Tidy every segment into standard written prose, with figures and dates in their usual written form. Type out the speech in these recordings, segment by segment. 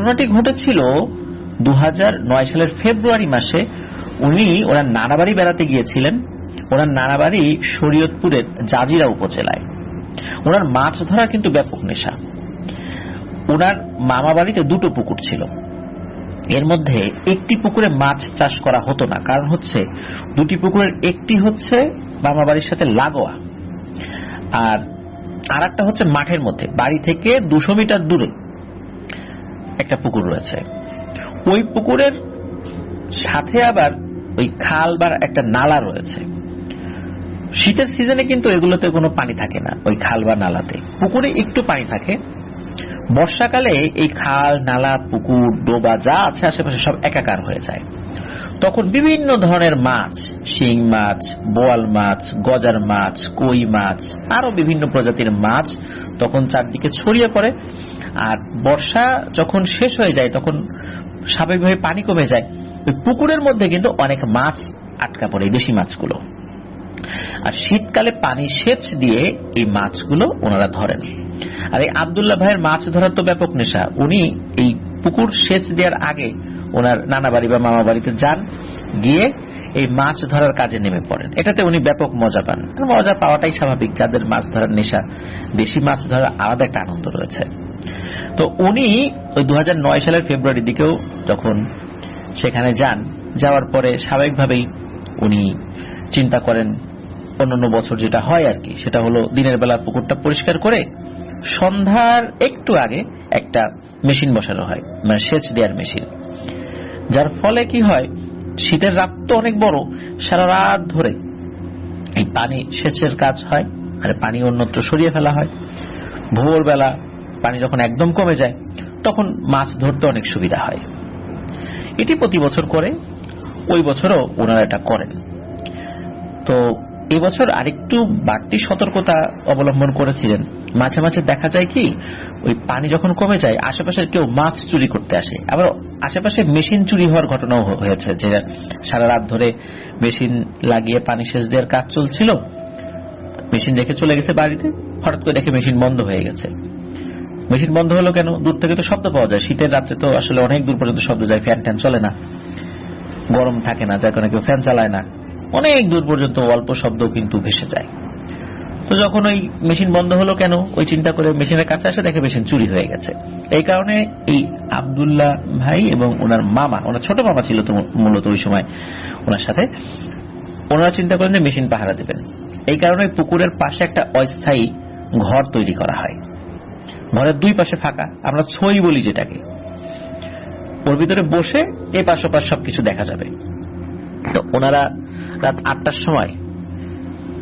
ঘটনাটি ঘটেছিল 2009 সালের ফেব্রুয়ারি মাসে। ওনার নানা বাড়ি বেড়াতে গিয়েছিলেন। ওনার নানা বাড়ি শরীয়তপুরের জাজিরা উপজেলায়। ওনার মাছ ধরার কিন্তু ব্যাপক নেশা। ওনার মামা বাড়িতে দুটো পুকুর ছিল। এর মধ্যে একটি পুকুরে মাছ চাষ করা হতো না, কারণ হচ্ছে দুটি পুকুরের একটি হচ্ছে মামা বাড়ির সাথে লাগোয়া, আর আরেকটা হচ্ছে মাঠের মধ্যে, বাড়ি থেকে 200 মিটার দূরে একটা পুকুর রয়েছে। ওই পুকুরের সাথে আবার ওই খাল বা একটা নালা রয়েছে। শীতের সিজনে কিন্তু এগুলোতে কোনো পানি থাকে না, ওই খাল বা নালাতে। পুকুরে একটু পানি থাকে। বর্ষাকালে এই খাল, নালা, পুকুর, ডোবা যা আছে আশেপাশে সব একাকার হয়ে যায়। তখন বিভিন্ন ধরনের মাছ, শিং মাছ, বোয়াল মাছ, গজার মাছ, কই মাছ, আরো বিভিন্ন প্রজাতির মাছ তখন চারদিকে ছড়িয়ে পড়ে। আর বর্ষা যখন শেষ হয়ে যায় তখন স্বাভাবিকভাবে পানি কমে যায়। ওই পুকুরের মধ্যে কিন্তু অনেক মাছ আটকা পড়ে, দেশি মাছগুলো। আর শীতকালে পানি সেচ দিয়ে এই মাছগুলো ওনারা ধরেন। আর এই আব্দুল্লাহ ভাইয়ের মাছ ধরার তো ব্যাপক নেশা। উনি এই পুকুর সেচ দেওয়ার আগে ওনার নানা বাড়ি বা মামা বাড়িতে যান, গিয়ে এই মাছ ধরার কাজে নেমে পড়েন। এটাতে উনি ব্যাপক মজা পান। মজা পাওয়াটাই স্বাভাবিক, যাদের মাছ ধরার নেশা। দেশি মাছ ধরার আলাদা একটা আনন্দ রয়েছে। তো উনি ওই 2009 সালের ফেব্রুয়ারির দিকেও যখন সেখানে যান, যাওয়ার পরে স্বাভাবিকভাবেই উনি চিন্তা করেন অন্যান্য বছর যেটা হয় আর কি, সেটা হলো দিনের বেলা পুকুরটা পরিষ্কার করে সন্ধ্যার একটু আগে একটা মেশিন বসানো হয়, মানে সেচ দেওয়ার মেশিন। যার ফলে কি হয়, শীতের রাত তো অনেক বড়, সারা রাত ধরে এই পানি সেচের কাজ হয়, আর পানি অন্যত্র সরিয়ে ফেলা হয়। ভোরবেলা পানি যখন একদম কমে যায় তখন মাছ ধরতে অনেক সুবিধা হয়। এটি প্রতি বছর করে, ওই বছরও ওনারা এটা করেন। তো এবছর আরেকটু বাড়তি সতর্কতা অবলম্বন করেছিলেন। মাঝে মাঝে দেখা যায় কি, ওই পানি যখন কমে যায় আশেপাশের কেউ মাছ চুরি করতে আসে। আবার আশেপাশে মেশিন চুরি হওয়ার ঘটনাও হয়েছে, যে সারা রাত ধরে মেশিন লাগিয়ে পানি সেচ দেওয়ার কাজ চলছিল, মেশিন রেখে চলে গেছে বাড়িতে, হঠাৎ করে দেখে মেশিন বন্ধ হয়ে গেছে। মেশিন বন্ধ হলো কেন? দূর থেকে তো শব্দ পাওয়া যায়। শীতের রাত্রে তো আসলে অনেক দূর পর্যন্ত শব্দ যায়, ফ্যান ট্যান চলে না, গরম থাকে না, যার কারণে কেউ ফ্যান চালায় না, অনেক দূর পর্যন্ত অল্প শব্দ কিন্তু ভেসে যায়। তো যখন ওই মেশিন বন্ধ হলো কেন, ওই চিন্তা করে মেশিনের কাছে আসে, দেখে মেশিন চুরি হয়ে গেছে। এই কারণে এই আব্দুল্লাহ ভাই এবং ওনার মামা, ওনার ছোট মামা ছিল তো মূলত ওই সময় ওনার সাথে, ওনারা চিন্তা করেন যে মেশিন পাহারা দেবেন। এই কারণে পুকুরের পাশে একটা অস্থায়ী ঘর তৈরি করা হয়। ঘরের দুই পাশে ফাঁকা, আমরা ছই বলি যেটাকে। ওর ভিতরে বসে এ পাশ ওপাশ সবকিছু দেখা যাবে। তো ওনারা রাত 8টার সময়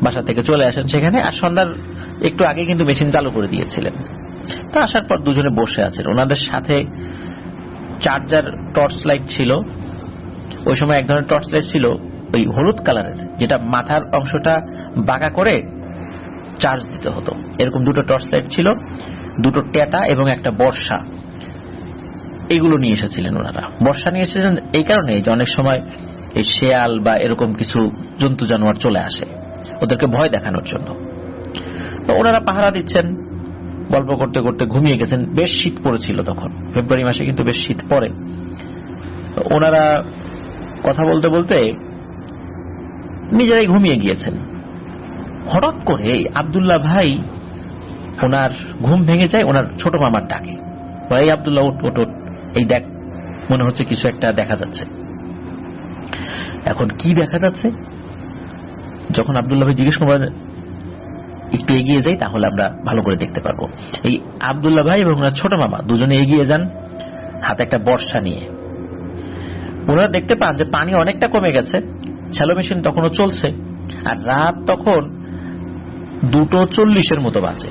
বাসা থেকে চলে আসেন সেখানে, আর সন্ধ্যার একটু আগে কিন্তু মেশিন চালু করে দিয়েছিলেন। তো আসার পর দুজনে বসে আছেন। ওনাদের সাথে চার্জার টর্চ লাইট ছিল। ওই সময় এক ধরনের টর্চ লাইট ছিল ওই হলুদ কালারের, যেটা মাথার অংশটা বাঁকা করে চার্জ দিতে হতো। এরকম দুটো টর্চ লাইট ছিল, দুটো টেটা এবং একটা বর্ষা। এগুলো নিয়ে এসেছিলেন ওনারা। বর্ষা নিয়ে এসেছিলেন এই কারণে যে অনেক সময় এই শেয়াল বা এরকম কিছু জন্তু জানোয়ার চলে আসে, ওদেরকে ভয় দেখানোর জন্য। তো ওনারা পাহারা দিচ্ছেন, গল্প করতে করতে ঘুমিয়ে গেছেন। বেশ শীত পড়েছিল তখন, ফেব্রুয়ারি মাসে কিন্তু বেশ শীত পড়ে। ওনারা কথা বলতে বলতে নিজেরাই ঘুমিয়ে গিয়েছেন। হঠাৎ করে আব্দুল্লাহ ভাই, ওনার ঘুম ভেঙে যায় ওনার ছোট মামার ডাকে, এই আব্দুল্লাহ ওঠ ওঠ, এই দেখ, মনে হচ্ছে কিছু একটা দেখা যাচ্ছে। এখন কি দেখা যাচ্ছে? যখন আব্দুল্লাহ ভাই জিজ্ঞেস করবেন, একটু এগিয়ে যাই তাহলে আমরা ভালো করে দেখতে পারবো। এই আব্দুল্লাহ ভাই এবং ওনার ছোট মামা দুজনে এগিয়ে যান, হাতে একটা বর্ষা নিয়ে। ওনারা দেখতে পান যে পানি অনেকটা কমে গেছে, শ্যালো মেশিন তখনও চলছে, আর রাত তখন 2:40 মতো বাজে।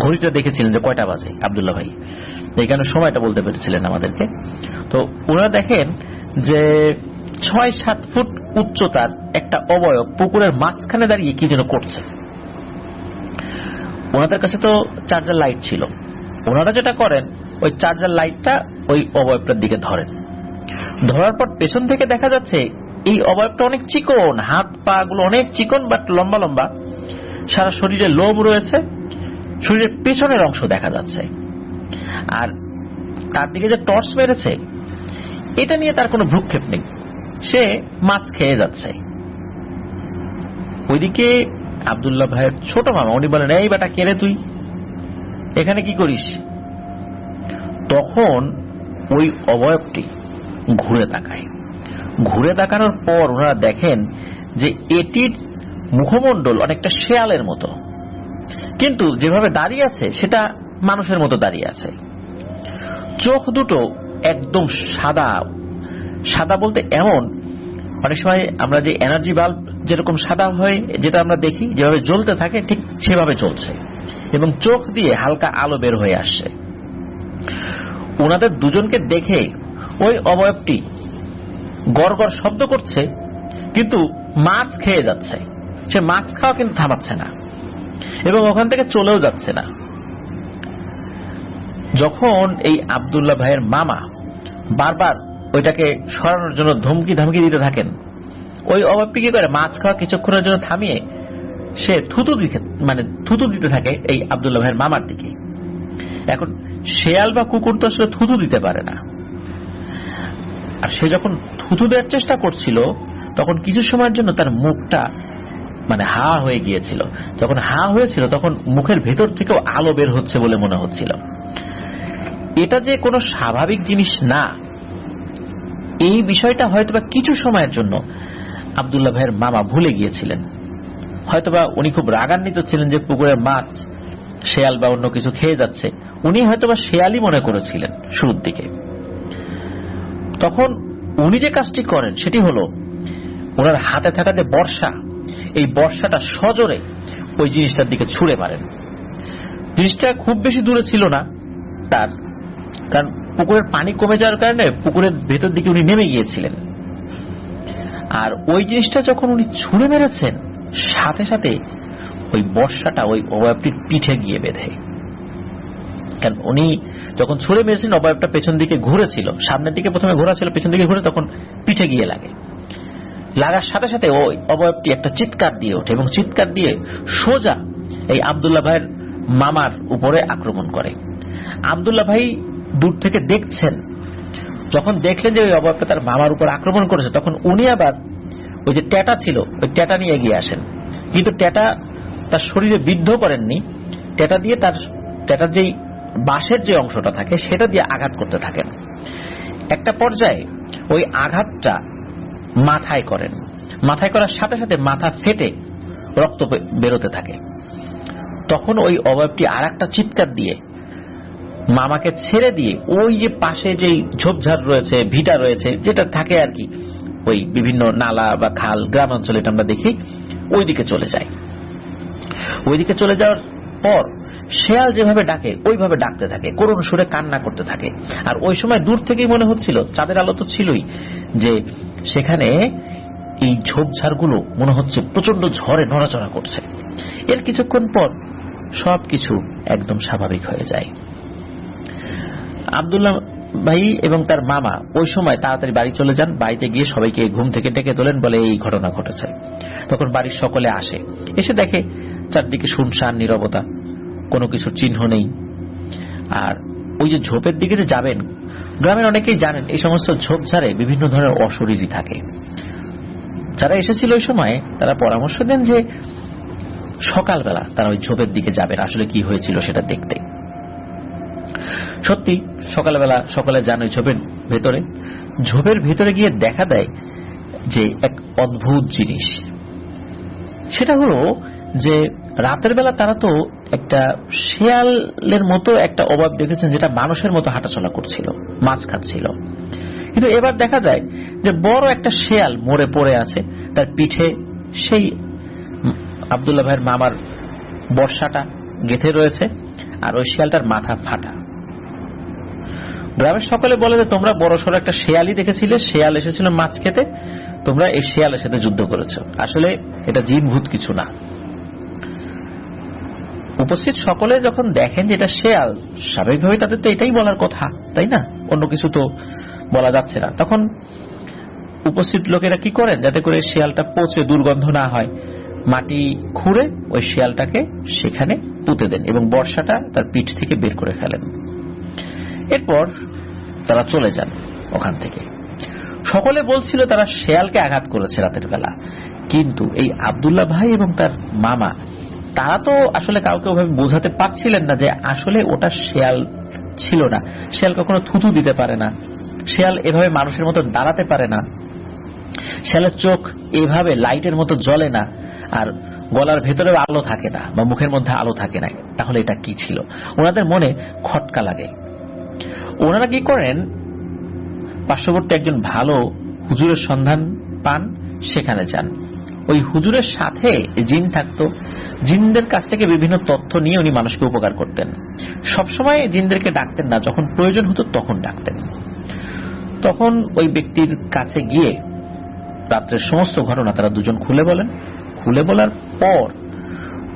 ঘড়িটা দেখেছিলেন যে কয়টা বাজে আব্দুল্লাহ ভাই, এই কারণে সময়টা বলতে পেরেছিলেন আমাদেরকে। তো ওনারা দেখেন যে 6-7 ফুট উচ্চতার একটা অবয়ব পুকুরের মাঝখানে দাঁড়িয়ে কি যেন করছে। ওনাদের কাছে তো চার্জার লাইট ছিল। ওনারা যেটা করেন, ওই চার্জার লাইটটা ওই অবয়বটার দিকে ধরেন। ধরার পর পেছন থেকে দেখা যাচ্ছে এই অবয়বটা অনেক চিকন, হাত পা গুলো অনেক চিকন বাট লম্বা লম্বা, সারা শরীরে লোম রয়েছে, শরীরের পেছনের অংশ দেখা যাচ্ছে। আর তার দিকে যে টর্চ মেরেছে এটা নিয়ে তার কোনো ভ্রুক্ষেপ নেই, সে মাছ খেয়ে যাচ্ছে। ওইদিকে আব্দুল্লাহ ভাইয়ের ছোট মামা উনি বলেন, এই বেটা কে রে তুই, এখানে কি করিস? তখন ওই অবয়বটি ঘুরে তাকায়। ঘুরে তাকানোর পর ওনারা দেখেন যে এটির মুখমণ্ডল অনেকটা শেয়ালের মতো, কিন্তু যেভাবে দাঁড়িয়ে আছে সেটা মানুষের মতো দাঁড়িয়ে আছে। চোখ দুটো একদম সাদা, সাদা বলতে এমন, অনেক সময় আমরা যে এনার্জি বাল্ব যেরকম সাদা হয়, যেটা আমরা দেখি যেভাবে জ্বলতে থাকে, ঠিক সেভাবে চলছে, এবং চোখ দিয়ে হালকা আলো বের হয়ে আসছে। ওনাদের দুজনকে দেখে ওই অবয়বটি গড় গড় শব্দ করছে, কিন্তু মাছ খেয়ে যাচ্ছে। সে মাছ খাওয়া কিন্তু থামাচ্ছে না এবং ওখান থেকে চলেও যাচ্ছে না। যখন এই আব্দুল্লাহ ভাইয়ের মামা বারবার ওইটাকে সরানোর জন্য ধমকি ধামকি দিতে থাকেন, ওই অবয়বটি কি করে, মাছ খাওয়া কিছুক্ষণের জন্য থামিয়ে সে থুতু দিতে থাকে এই আব্দুল্লাহ ভাইয়ের মামার দিকে। এখন শেয়াল বা কুকুর তো আসলে থুতু দিতে পারে না, আর সে যখন থুতু দেওয়ার চেষ্টা করছিল তখন কিছু সময়ের জন্য তার মুখটা হা হয়ে গিয়েছিল। যখন হা হয়েছিল তখন মুখের ভেতর থেকেও আলো বের হচ্ছে বলে মনে হচ্ছিল। এটা যে কোনো স্বাভাবিক জিনিস না, এই বিষয়টা হয়তোবা কিছু সময়ের জন্য আব্দুল্লাহ ভাইয়ের মামা ভুলে গিয়েছিলেন। হয়তোবা উনি খুব রাগান্বিত ছিলেন যে পুকুরের মাছ শেয়াল বা অন্য কিছু খেয়ে যাচ্ছে, উনি হয়তোবা শেয়ালই মনে করেছিলেন শুরুর দিকে। তখন উনি যে কাজটি করেন সেটি হলো, ওনার হাতে থাকা যে বর্ষা, এই বর্ষাটা সজোরে ওই জিনিসটার দিকে ছুঁড়ে মারেন। জিনিসটা খুব বেশি দূরে ছিল না তার, কারণ পুকুরের পানি কমে যাওয়ার কারণে পুকুরের ভেতর দিকে উনি নেমে গিয়েছিলেন। আর ওই জিনিসটা যখন উনি ছুঁড়ে মেরেছেন, সাথে সাথে ওই বর্ষাটা ওই অবয়বটির পিঠে গিয়ে বেঁধে। কারণ উনি যখন ছুঁড়ে মেরেছেন অবয়বটা পেছন দিকে ঘুরেছিল, সামনের দিকে প্রথমে ঘোরা ছিল, পেছন দিকে ঘুরে তখন পিঠে গিয়ে লাগে। লাগার সাথে সাথে ওই অবয়বটি একটা চিৎকার দিয়ে ওঠে এবং চিৎকার দিয়ে সোজা এই আব্দুল্লাহ ভাইয়ের মামার উপরে আক্রমণ করে। আব্দুল্লাহ ভাই দূর থেকে দেখছেন, যখন দেখলেন যে ওই অবয়বটা তার মামার উপর আক্রমণ করেছে, তখন উনি আবার ওই যে ট্যাটা ছিল ওই ট্যাটা নিয়ে এগিয়ে আসেন, কিন্তু ট্যাটা তার শরীরে বিদ্ধ করেননি, ট্যাটা দিয়ে ট্যাটার যেই বাঁশের যে অংশটা থাকে সেটা দিয়ে আঘাত করতে থাকেন। একটা পর্যায়ে ওই আঘাতটা মাথায় করেন, মাথায় করার সাথে সাথে মাথা ফেটে রক্ত বেরোতে থাকে। তখন ওই অবয়বটি আর একটা চিৎকার দিয়ে মামাকে ছেড়ে দিয়ে ওই যে পাশে যেই ঝোপঝাড় রয়েছে, ভিটা রয়েছে, যেটা থাকে আর কি, ওই বিভিন্ন নালা বা খাল গ্রাম অঞ্চলে এটা আমরা দেখি, ওইদিকে চলে যায়। ওইদিকে চলে যাওয়ার পর শেয়াল যেভাবে ডাকে ওইভাবে ডাকতে থাকে, করুণ সুরে কান্না করতে থাকে। আর ওই সময় দূর থেকেই মনে হচ্ছিল, চাঁদের আলো তো ছিলই, যে সেখানে এই ঝোপঝাড়গুলো মনে হচ্ছে প্রচন্ড ঝড়ে নড়াচড়া করছে। এর কিছুক্ষণ পর সবকিছু একদম স্বাভাবিক হয়ে যায়। আব্দুল্লাহ ভাই এবং তার মামা ওই সময় তাড়াতাড়ি বাড়ি চলে যান। বাড়িতে গিয়ে সবাইকে ঘুম থেকে ডেকে তোলেন, বলে এই ঘটনা ঘটেছে। তখন বাড়ির সকলে আসে, এসে দেখে চারদিকে শুনশান নীরবতা, কোনো কিছুর চিহ্ন নেই। আর ওই যে ঝোপের দিকে যে যাবেন, গ্রামের অনেকেই জানেন এই সমস্ত ঝোপঝাড়ে বিভিন্ন ধরনের অশরীরী থাকে। যারা এসেছিল ওই সময় তারা পরামর্শ দেন যে সকালবেলা তারা ওই ঝোপের দিকে যাবেন, আসলে কি হয়েছিল সেটা দেখতে। সত্যি সকালবেলা সকলে যান ওই ঝোপের ভেতরে গিয়ে দেখা দেয় যে এক অদ্ভুত জিনিস। সেটা হলো যে রাতের বেলা তারা তো একটা শেয়ালের মতো একটা অবয়ব দেখেছেন, যেটা মানুষের মতো হাঁটাচলা করছিল, মাছ খাচ্ছিল। কিন্তু এবার দেখা যায় যে বড় একটা শেয়াল মরে পড়ে আছে, তার পিঠে সেই আব্দুল্লাহ ভাইয়ের মামার বর্ষাটা গেঁথে রয়েছে, আর ওই শেয়ালটার মাথা ফাটা। গ্রামের সকলে বলে যে তোমরা বড় সড়ো একটা শেয়ালই দেখেছিলে, শেয়াল এসেছিল মাছ খেতে, তোমরা এই শেয়ালের সাথে যুদ্ধ করেছ, আসলে এটা জিন ভূত কিছু না। উপস্থিত সকলে যখন দেখেন যে এটা শেয়াল, স্বাভাবিকভাবে তাদের তো এটাই বলার কথা, তাই না? অন্য কিছু তো বলা যাচ্ছে না। তখন উপস্থিত লোকেরা কি করেন, যাতে করে শেয়ালটা পচে দুর্গন্ধ না হয়, মাটি খুঁড়ে ওই শেয়ালটাকে সেখানে পুঁতে দেন এবং বর্ষাটা তার পিঠ থেকে বের করে ফেলেন। এরপর তারা চলে যান ওখান থেকে। সকলে বলছিল তারা শেয়ালকে আঘাত করেছে রাতের বেলা, কিন্তু এই আব্দুল্লাহ ভাই এবং তার মামা তারা তো আসলে কাউকে ওভাবে বোঝাতে পারছিলেন না যে আসলে ওটা শেয়াল ছিল না। শেয়াল কখনো থুতু দিতে পারে না, শেয়াল এভাবে মানুষের মতো দাঁড়াতে পারে না, শেয়ালের চোখ এভাবে লাইটের মতো জ্বলে না, আর গলার ভেতরেও আলো থাকে না বা মুখের মধ্যে আলো থাকে না। তাহলে এটা কি ছিল? ওনাদের মনে খটকা লাগে। ওনারা কি করেন, পার্শ্ববর্তী একজন ভালো হুজুরের সন্ধান পান, সেখানে যান। ওই হুজুরের সাথে জিন থাকতো, জিনদের কাছ থেকে বিভিন্ন তথ্য নিয়ে উনি মানুষকে উপকার করতেন। সবসময় জিনদেরকে ডাকতেন না, যখন প্রয়োজন হতো তখন ডাকতেন। তখন ওই ব্যক্তির কাছে গিয়ে রাত্রের সমস্ত ঘটনা তারা দুজন খুলে বলেন। খুলে বলার পর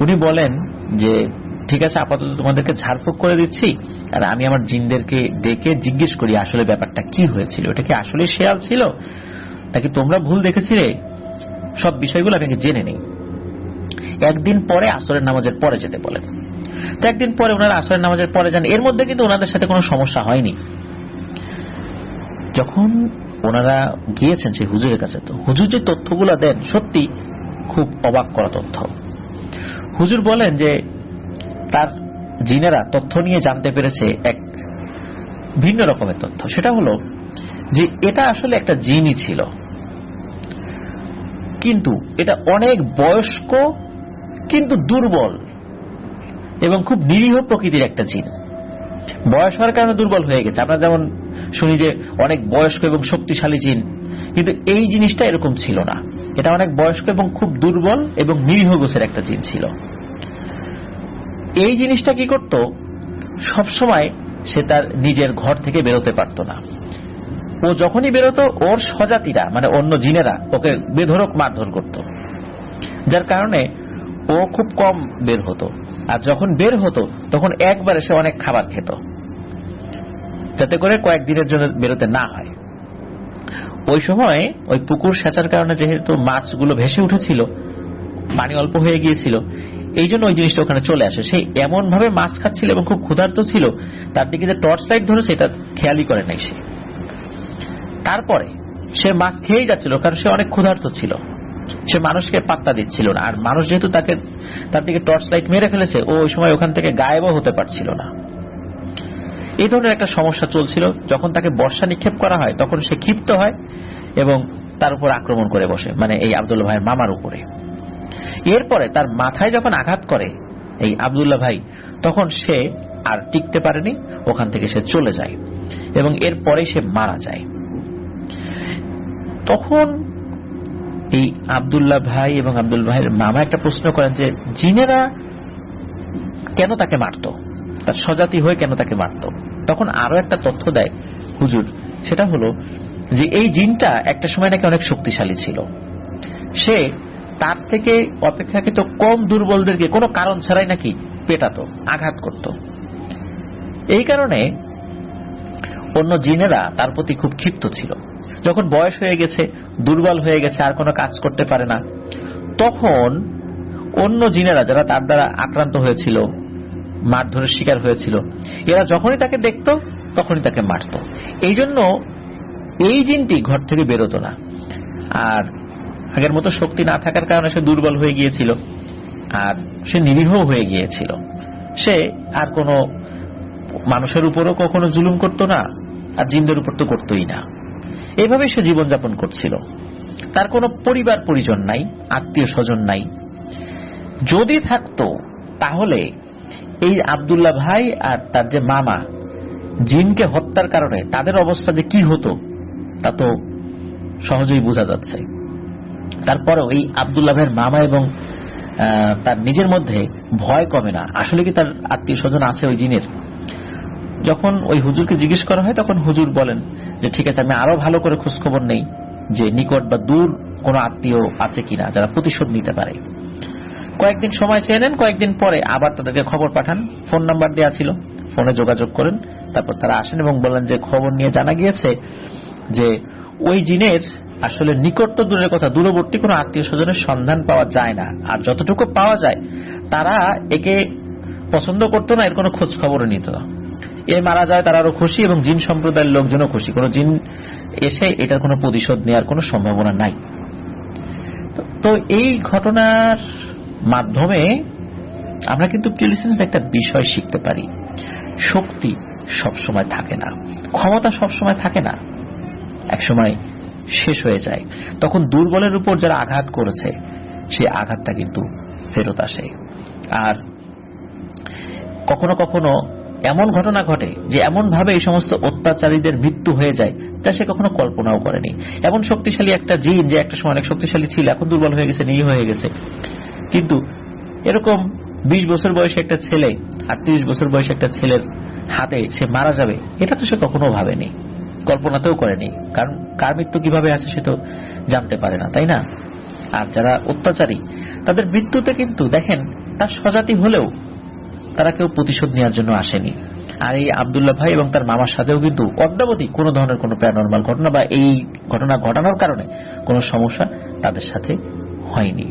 উনি বলেন যে ঠিক আছে, আপাতত তোমাদেরকে ঝাড়ফুঁক করে দিচ্ছি, আর আমি আমার জিনদেরকে ডেকে জিজ্ঞেস করি আসলে ব্যাপারটা কি হয়েছিল, এটা কি আসলে শেয়াল ছিল নাকি তোমরা ভুল দেখেছিলে, সব বিষয়গুলো আপনাকে জেনে নেই। একদিন পরে আসরের নামাজের পরে যেতে বলেন। তো একদিন পরে ওনারা আসরের নামাজের পরে যান। এর মধ্যে কিন্তু ওনাদের সাথে কোনো সমস্যা হয়নি। যখন ওনারা গিয়েছেন সেই হুজুরের কাছে, তো হুজুর যে তথ্যগুলো দেন সত্যি খুব অবাক করা তথ্য। হুজুর বলেন যে তার জিনেরা তথ্য নিয়ে জানতে পেরেছে এক ভিন্ন রকমের তথ্য। সেটা হলো যে এটা আসলে একটা জিনই ছিল, কিন্তু এটা অনেক বয়স্ক কিন্তু দুর্বল এবং খুব নিরীহ প্রকৃতির একটা জিন। বয়স হওয়ার কারণে দুর্বল হয়ে গেছে। আমরা যেমন শুনি যে অনেক বয়স্ক এবং শক্তিশালী জিন, কিন্তু এই জিনিসটা এরকম ছিল না। এটা অনেক বয়স্ক এবং খুব দুর্বল এবং নিরীহ গোছের একটা জিন ছিল। এই জিনিসটা কি করত, সবসময় সে তার নিজের ঘর থেকে বেরোতে পারত না। ও যখনই বেরোতো ওর স্বজাতিরা মানে অন্য জিনেরা ওকে বেধড়ক মারধর করত, যার কারণে ও খুব কম বের হতো। আর যখন বের হতো তখন একবারে সে অনেক খাবার খেত, যাতে করে কয়েকদিনের জন্য বেরোতে না হয়। ওই সময় ওই পুকুর সেচার কারণে যেহেতু মাছগুলো ভেসে উঠেছিল, পানি অল্প হয়ে গিয়েছিল, এই জন্য ওই জিনিসটা ওখানে চলে আসে। সে এমন ভাবে মাছ খাচ্ছিল এবং খুব ক্ষুধার্ত ছিল, তার দিকে যে টর্চ লাইট ধরেছে এটা খেয়ালই করে নাই সে। তারপরে সে মাছ খেয়েই যাচ্ছিল, কারণ সে অনেক ক্ষুধার্ত ছিল। সে মানুষকে পাত্তা দিচ্ছিল না, আর মানুষ যেহেতু তার দিকে টর্চ লাইট মেরে ফেলেছে, ও ওই সময় ওখান থেকে গায়েবও হতে পারছিল না। এই ধরনের একটা সমস্যা চলছিল। যখন তাকে বর্ষা নিক্ষেপ করা হয় তখন সে ক্ষিপ্ত হয় এবং তার উপর আক্রমণ করে বসে, মানে এই আব্দুল্লাহ ভাইয়ের মামার উপরে। এরপরে তার মাথায় যখন আঘাত করে এই আব্দুল্লাহ ভাই, তখন সে আর টিকতে পারেনি, ওখান থেকে সে চলে যায় এবং এরপরে সে মারা যায়। তখন এই আব্দুল্লাহ ভাই এবং আব্দুল ভাইয়ের মামা একটা প্রশ্ন করেন যে জিনেরা কেন তাকে মারত, তার স্বজাতি হয়ে কেন তাকে মারত। তখন আরো একটা তথ্য দেয় হুজুর, সেটা হলো যে এই জিনটা একটা সময় নাকি অনেক শক্তিশালী ছিল। সে তার থেকে অপেক্ষাকৃত কম দুর্বলদেরকে কোনো কারণ ছাড়াই নাকি পেটাতো, আঘাত করত। এই কারণে অন্য জিনেরা তার প্রতি খুব ক্ষিপ্ত ছিল। যখন বয়স হয়ে গেছে, দুর্বল হয়ে গেছে, আর কোনো কাজ করতে পারে না, তখন অন্য জিনেরা যারা তার দ্বারা আক্রান্ত হয়েছিল, মারধরের শিকার হয়েছিল, এরা যখনই তাকে দেখত তখনই তাকে মারত। এই জন্য এই জিনটি ঘর থেকে বেরোতো না। আর আগের মতো শক্তি না থাকার কারণে সে দুর্বল হয়ে গিয়েছিল, আর সে নিরীহ হয়ে গিয়েছিল। সে আর কোনো মানুষের উপরও কখনো জুলুম করত না, আর জিনদের উপর তো করতই না। এইভাবে সে জীবনযাপন করছিল। তার কোনো পরিবার পরিজন নাই, আত্মীয় স্বজন নাই। যদি থাকতো তাহলে এই আব্দুল্লাহ ভাই আর তার যে মামা জিনকে হত্যার কারণে তাদের অবস্থা যে কি হতো তা তো সহজেই বোঝা যাচ্ছে। তারপরেও এই আব্দুল্লাহ ভাইয়ের মামা এবং তার নিজের মধ্যে ভয় কমে না, আসলে কি তার আত্মীয় স্বজন আছে ওই জিনের। যখন ওই হুজুরকে জিজ্ঞেস করা হয় তখন হুজুর বলেন যে ঠিক আছে, আমি আরো ভালো করে খোঁজখবর নেই যে নিকট বা দূর কোনো আত্মীয় আছে কিনা যারা প্রতিশোধ নিতে পারে। কয়েকদিন সময় চেয়ে নেন, কয়েকদিন পরে আবার তাদেরকে খবর পাঠান। ফোন নাম্বার দেওয়া ছিল, ফোনে যোগাযোগ করেন। তারপর তারা আসেন এবং বলেন যে খবর নিয়ে জানা গিয়েছে যে ওই জিনের আসলে নিকট তো দূরের কথা, দূরবর্তী কোনো আত্মীয় স্বজনের সন্ধান পাওয়া যায় না, আর যতটুকু পাওয়া যায় তারা একে পছন্দ করতো না, এর কোনো খোঁজ খবরও নিত না। এ মারা যায় তারা আরো খুশি এবং জিন সম্প্রদায়ের লোকজনও খুশি, কোন জিন এসে এটার কোনো প্রতিশোধ নেওয়ার কোনো সম্ভাবনা নাই। তো এই ঘটনার মাধ্যমে আমরা কিন্তু একটা বিষয় শিখতে পারি, শক্তি সবসময় থাকে না, ক্ষমতা সবসময় থাকে না, একসময় শেষ হয়ে যায়। তখন দুর্বলের উপর যারা আঘাত করেছে সেই আঘাতটা কিন্তু ফেরত আসে। আর কখনো কখনো এমন ঘটনা ঘটে যে এমন ভাবে এই সমস্ত অত্যাচারীদের মৃত্যু হয়ে যায় তা সে কখনো কল্পনাও করেনি। এমন শক্তিশালী একটা জিন যে একটা সময় অনেক শক্তিশালী ছিল, এখন দুর্বল হয়ে গেছে, নিরীহ হয়ে গেছে, কিন্তু এরকম 20 বছর বয়সে একটা ছেলে আর 30 বছর বয়সে একটা ছেলের হাতে সে মারা যাবে, এটা তো সে কখনো ভাবেনি, কল্পনাতেও করেনি। কারণ কার মৃত্যু কিভাবে আছে সে তো জানতে পারে না, তাই না? আর যারা অত্যাচারী তাদের মৃত্যুতে কিন্তু দেখেন তার স্বজাতি হলেও তারা কেউ প্রতিশোধ নেওয়ার জন্য আসেনি। আর এই আব্দুল্লাহ ভাই এবং তার মামার সাথেও কিন্তু অদ্যাবধি কোনো ধরনের কোনো প্যারানরমাল ঘটনা বা এই ঘটনা ঘটানোর কারণে কোনো সমস্যা তাদের সাথে হয়নি।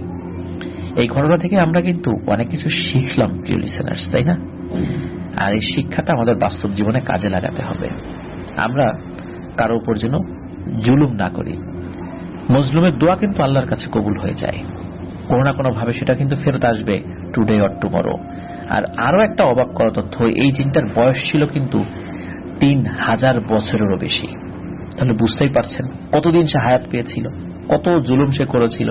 এই ঘটনা থেকে আমরা কিন্তু অনেক কিছু শিখলাম প্রিয় লিসেনার্স, তাই না? আর এই শিক্ষাটা আমাদের বাস্তব জীবনে কাজে লাগাতে হবে। আমরা কারো উপর যেন জুলুম না করি। মজলুমের দোয়া কিন্তু আল্লাহর কাছে কবুল হয়ে যায়, কোনো না কোনো ভাবে সেটা কিন্তু ফেরত আসবে টুডে অর টুমরো। আর আরো একটা অবাক করা তথ্য, এই জিনটার বয়স ছিল কিন্তু 3000 বছরেরও বেশি। তাহলে বুঝতেই পারছেন কতদিন সে হায়াত পেয়েছিল, কত জুলুম সে করেছিল,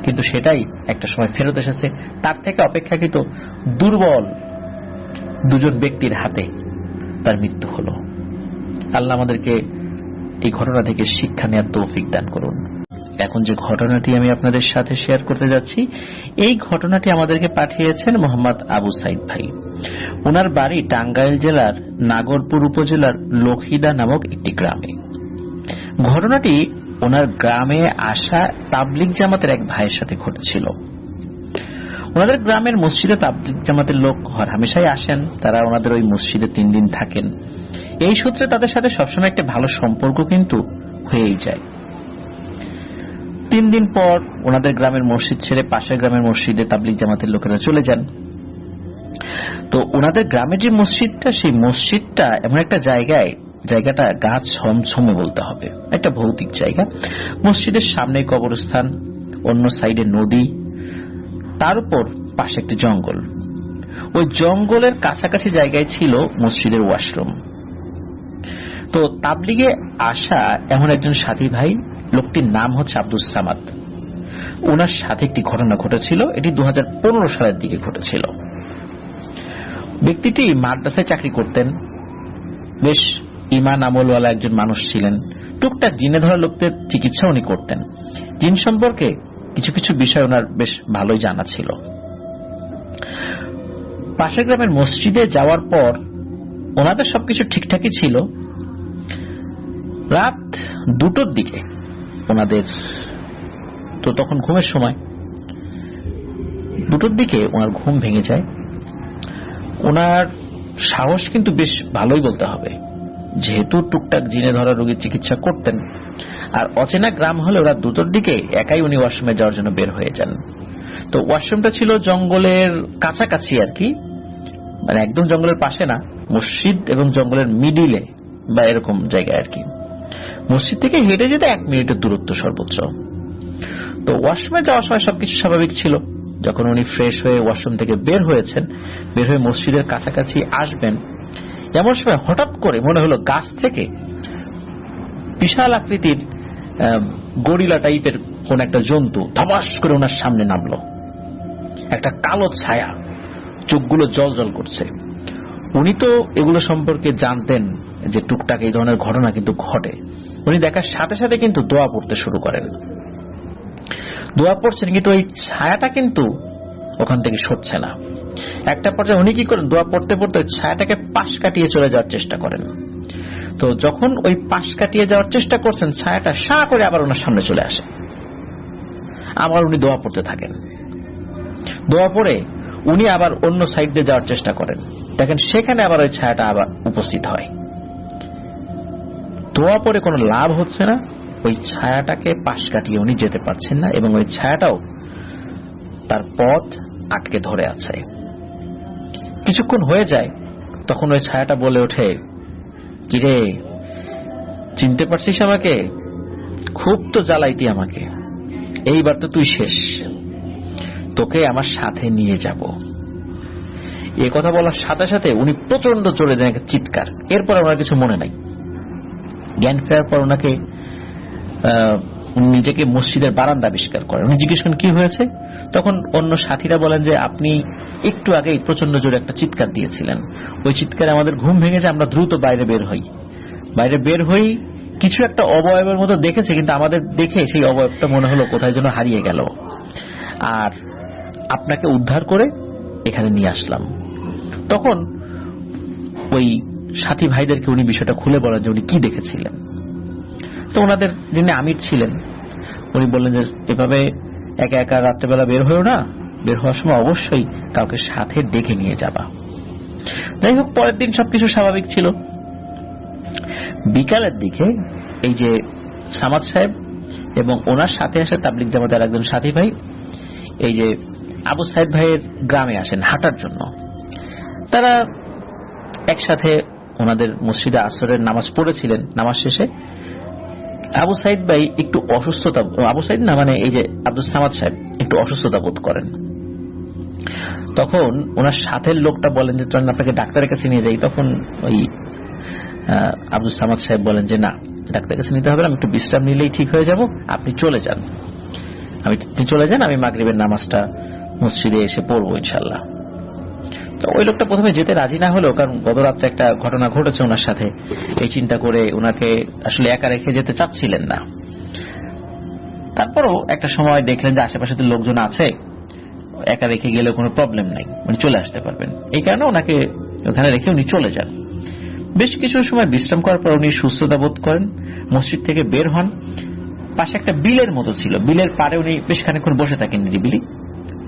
কিন্তু সেটাই একটা সময় ফেরত এসেছে। তার থেকে অপেক্ষাকৃত দুর্বল দুজন ব্যক্তির হাতে তার মৃত্যু হলো। আল্লাহ আমাদেরকে এই ঘটনা থেকে শিক্ষা নেওয়ার তৌফিক দান করুন। এখন যে ঘটনাটি আমি আপনাদের সাথে শেয়ার করতে যাচ্ছি, এই ঘটনাটি আমাদেরকে পাঠিয়েছেন মোহাম্মদ আবু সাইদ ভাই। ওনার বাড়ি টাঙ্গাইল জেলার নাগরপুর উপজেলার লখিদা নামক একটি গ্রামে। ঘটনাটি ওনার গ্রামে আসা তাবলিগ জামাতের এক ভাইয়ের সাথে ঘটেছিল। ওনাদের গ্রামের মসজিদে তাবলিগ জামাতের লোক হামেশাই আসেন, তারা ওনাদের ওই মসজিদে 3 দিন থাকেন। এই সূত্রে তাদের সাথে সবসময় একটা ভালো সম্পর্ক কিন্তু হয়েই যায়। 3 দিন পর ওনাদের গ্রামের মসজিদ ছেড়ে পাশের গ্রামের মসজিদে তাবলিগ জামাতের লোকেরা চলে যান। তো ওনাদের গ্রামের যে মসজিদটা, সেই মসজিদটা এমন একটা জায়গায়, জায়গাটা গাছ ছমছমে বলতে হবে, একটা ভৌতিক জায়গা। মসজিদের সামনে কবরস্থান, অন্য সাইডে নদী, তার উপর পাশে একটি জঙ্গল। ওই জঙ্গলের কাছাকাছি জায়গায় ছিল মসজিদের ওয়াশরুম। তো তাবলিগে আসা এমন একজন সাথী ভাই, লোকটির নাম হচ্ছে আব্দুস সামাদ, ওনার সাথে একটি ঘটনা ঘটেছিল। এটি 2015 সালের দিকে ঘটেছিল। ব্যক্তিটি মাদ্রাসায় চাকরি করতেন, বেশ ইমান আমলওয়ালা একজন মানুষ ছিলেন। টুকটাক জিনে ধরা লোকদের চিকিৎসা উনি করতেন। জিন সম্পর্কে কিছু কিছু বিষয় ওনার বেশ ভালোই জানা ছিল। পাশের গ্রামের মসজিদে যাওয়ার পর ওনাদের সবকিছু ঠিকঠাকই ছিল। রাত 2টোর দিকে ওনাদের, তো তখন ঘুমের সময়, 2টোর দিকে ওনার ঘুম ভেঙে যায়। ওনার সাহস কিন্তু বেশ ভালোই বলতে হবে, যেহেতু টুকটাক জিনে ধরা রোগীর চিকিৎসা করতেন। আর অচেনা গ্রাম হলে ওরা 2টোর দিকে একাই উনি ওয়াশরুমে যাওয়ার জন্য বের হয়ে যান। তো ওয়াশরুমটা ছিল জঙ্গলের কাছাকাছি আর কি, মানে একদম জঙ্গলের পাশে না, মসজিদ এবং জঙ্গলের মিডিলে বা এরকম জায়গায় আর কি। মসজিদ থেকে হেঁটে যেতে 1 মিনিটের দূরত্ব সর্বোচ্চ। তো ওয়াশরুমে যাওয়ার সময় সবকিছু স্বাভাবিক ছিল। যখন উনি ফ্রেশ হয়ে ওয়াশরুম থেকে বের হয়েছেন, বের হয়ে মসজিদের কাছাকাছি আসবেন, এমন সময় হঠাৎ করে মনে হলো গাছ থেকে বিশাল আকৃতির গরিলা টাইপের কোন একটা জন্তু ধপাস করে ওনার সামনে নামলো। একটা কালো ছায়া, চোখগুলো জল জল করছে। উনি তো এগুলো সম্পর্কে জানতেন যে টুকটাক এই ধরনের ঘটনা কিন্তু ঘটে। উনি দেখার সাথে সাথে কিন্তু দোয়া পড়তে শুরু করেন। দোয়া পড়ছেন, কিন্তু ওই ছায়াটা কিন্তু ওখান থেকে সরছে না। একটা পর্যায়ে উনি কি করেন, দোয়া পড়তে পড়তে ছায়াটাকে পাশ কাটিয়ে চলে যাওয়ার চেষ্টা করেন। তো যখন ওই পাশ কাটিয়ে যাওয়ার চেষ্টা করছেন, ছায়াটা সা করে আবার ওনার সামনে চলে আসে। আবার উনি দোয়া পড়তে থাকেন। দোয়া পড়ে উনি আবার অন্য সাইড দিয়ে যাওয়ার চেষ্টা করেন, দেখেন সেখানে আবার ওই ছায়াটা আবার উপস্থিত হয়। দোয়া পড়ে কোনো লাভ হচ্ছে না, ওই ছায়াটাকে পাশ কাটিয়ে উনি যেতে পারছেন না, এবং ওই ছায়াটাও তার পথ আটকে ধরে আছে। কিছুক্ষণ হয়ে যায়, তখন ওই ছায়াটা বলে ওঠে, কিরে চিনতে পারছিস আমাকে? খুব তো জ্বালাইতি আমাকে, এইবার তো তুই শেষ, তোকে আমার সাথে নিয়ে যাব। এ কথা বলার সাথে সাথে উনি প্রচন্ড জোরে দেন একটা চিৎকার। এরপর ওনার কিছু মনে নাই। জ্ঞান ফেরার পর ওনাকে উনি নিজেকে মসজিদের বারান্দা আবিষ্কার করেন। উনি জিজ্ঞেস করেন কি হয়েছে? তখন অন্য সাথীরা বলেন যে আপনি একটু আগেই প্রচন্ড জোরে একটা চিৎকার দিয়েছিলেন, ওই চিৎকারে আমাদের ঘুম ভেঙে যায়, আমরা দ্রুত বাইরে বের হই। বাইরে বের হই কিছু একটা অবয়বের মতো দেখেছে, কিন্তু আমাদের দেখে সেই অবয়বটা মনে হলো কোথায় যেন হারিয়ে গেল, আর আপনাকে উদ্ধার করে এখানে নিয়ে আসলাম। তখন ওই সাথী ভাইদেরকে উনি বিষয়টা খুলে বলেন যে উনি কি দেখেছিলেন। তো ওনাদের যিনি আমির ছিলেন উনি বললেন যে এভাবে একা একা রাত্রেবেলা বের হয়েও না, বের হওয়ার সময় অবশ্যই কাউকে সাথে ডেকে নিয়ে যাবা। যাই হোক, পরের দিন সবকিছু স্বাভাবিক ছিল। বিকালের দিকে এই যে সামাদ সাহেব এবং ওনার সাথে আসে তাবলিগ জামাতের একজন সাথী ভাই, এই যে আবু সাইদ ভাইয়ের গ্রামে আসেন হাঁটার জন্য। তারা একসাথে ওনাদের মসজিদে আসরের নামাজ পড়েছিলেন। নামাজ শেষে আবু সাইদ ভাই একটু অসুস্থতা, আবু সাইদ না মানে এই যে আব্দুল সামাদ সাহেব একটু অসুস্থতা বোধ করেন। তখন ওনার সাথের লোকটা বলেন যে চলেন আপনাকে ডাক্তারের কাছে নিয়ে যাই। তখন ওই আব্দুল সামাদ সাহেব বলেন যে না, ডাক্তারের কাছে নিতে হবে না, আমি একটু বিশ্রাম নিলেই ঠিক হয়ে যাব, আপনি চলে যান, আপনি চলে যান, আমি মাগরিবের নামাজটা মসজিদে এসে পড়বো ইনশাল্লাহ। তো ওই লোকটা প্রথমে যেতে রাজি না হলেও, কারণ গত রাত্রে একটা ঘটনা ঘটেছে ওনার সাথে, এই চিন্তা করে ওনাকে আসলে একা রেখে যেতে চাচ্ছিলেন না। তারপরও একটা সময় দেখলেন যে আশেপাশে তো লোকজন আছে, একা রেখে গেলে কোনো প্রবলেম নাই, উনি চলে আসতে পারবেন, এই কারণে ওনাকে ওখানে রেখে উনি চলে যান। বেশ কিছু সময় বিশ্রাম করার পর উনি সুস্থতা বোধ করেন, মসজিদ থেকে বের হন। পাশে একটা বিলের মতো ছিল, বিলের পাড়ে উনি বেশ খানিকক্ষণ বসে থাকেন নিরিবিলি।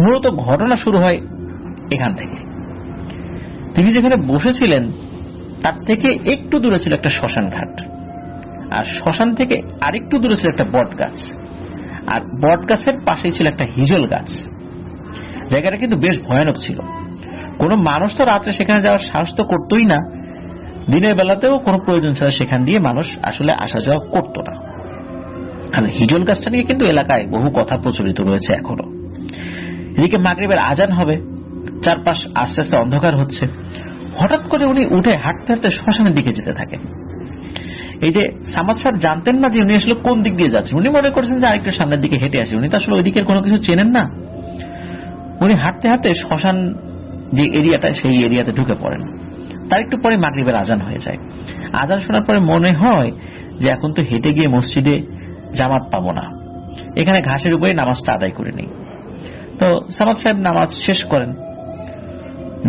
মূলত ঘটনা শুরু হয় এখান থেকে। তিনি যেখানে বসেছিলেন তার থেকে একটু দূরে ছিল একটা শ্মশান ঘাট, আর শ্মশান থেকে আরেকটু দূরে ছিল একটা বট গাছ, আর বট গাছের পাশেই ছিল একটা হিজল গাছ। জায়গাটা কিন্তু বেশ ভয়ানক ছিল। কোনো মানুষ তো রাত্রে সেখানে যাওয়ার সাহস তো করতোই না, দিনের বেলাতেও কোনো প্রয়োজন ছাড়া সেখান দিয়ে মানুষ আসলে আসা যাওয়া করতো না। আর হিজল গাছটা নিয়ে কিন্তু এলাকায় বহু কথা প্রচলিত রয়েছে এখনো। এদিকে মাগরিবের আজান হবে, চারপাশ আস্তে আস্তে অন্ধকার হচ্ছে। হঠাৎ করে উনি উঠে হাঁটতে হাঁটতে শ্মশানের দিকে যেতে থাকেন। এই যে সামাদ সাহেব জানতেন না যে উনি আসলে কোন দিক দিয়ে যাচ্ছেন, উনি মনে করছেন যে আরেকটু সামনের দিকে হেঁটে আসে, উনি তো আসলে ওই দিকের কোনো কিছু চেনেন না। উনি হাঁটতে হাঁটতে শ্মশান যে এরিয়াটা সেই এরিয়াতে ঢুকে পড়েন। তার একটু পরে মাগরিবের আজান হয়ে যায়। আজান শোনার পরে মনে হয় যে এখন তো হেঁটে গিয়ে মসজিদে জামাত পাবো না, এখানে ঘাসের উপরে নামাজটা আদায় করে নেই। তো সামাদ সাহেব নামাজ শেষ করেন।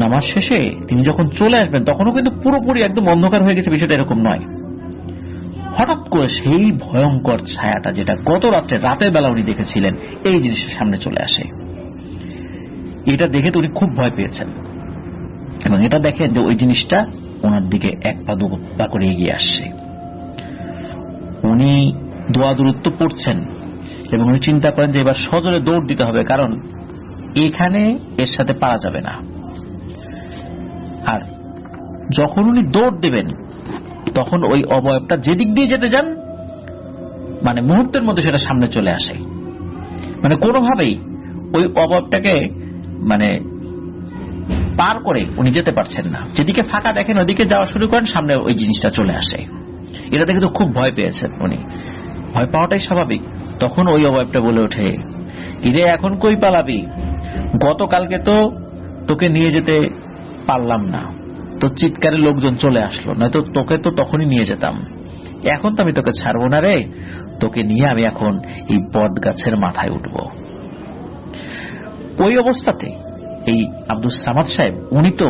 নামাজ শেষে তিনি যখন চলে আসবেন তখনও কিন্তু পুরোপুরি একদম অন্ধকার হয়ে গেছে, বিষয়টা এরকম নয়। হঠাৎ করে সেই ভয়ঙ্কর ছায়াটা যেটা গত রাতের বেলা উনি দেখেছিলেন, এই জিনিসটা সামনে চলে আসে। এটা দেখে তো উনি খুব ভয় পেয়েছেন, এবং এটা দেখে যে ওই জিনিসটা ওনার দিকে এক পা দু পা করে এগিয়ে আসছে। উনি দোয়া দূরত্ব পড়ছেন এবং উনি চিন্তা করেন যে এবার সজোরে দৌড় দিতে হবে, কারণ এখানে এর সাথে পারা যাবে না। আর যখন উনি দৌড় দেবেন তখন ওই অবয়বটা যেদিক দিয়ে যেতে যান মানে মুহূর্তের মধ্যে সেটা সামনে চলে আসে। মানে কোনোভাবেই ওই অবয়বটাকে মানে পার করে উনি যেতে পারছেন না। যেদিকে ফাঁকা দেখেন ওদিকে যাওয়া শুরু করেন, সামনে ওই জিনিসটা চলে আসে। এটা দেখে তো খুব ভয় পেয়েছেন উনি, ভয় পাওয়াটাই স্বাভাবিক। তখন ওই অবয়বটা বলে ওঠে, ইরে এখন কই পালাবি, গতকালকে তো তোকে নিয়ে যেতে পারলাম না, তো চিৎকারে লোকজন চলে আসলো, নয়তো তোকে তো তখনই নিয়ে যেতাম, এখন তো আমি তোকে ছাড়বো না রে, তোকে নিয়ে আমি এখন এই বট গাছের মাথায় উঠব। ওই অবস্থাতে এই আব্দুল সামাদ সাহেব উনি তো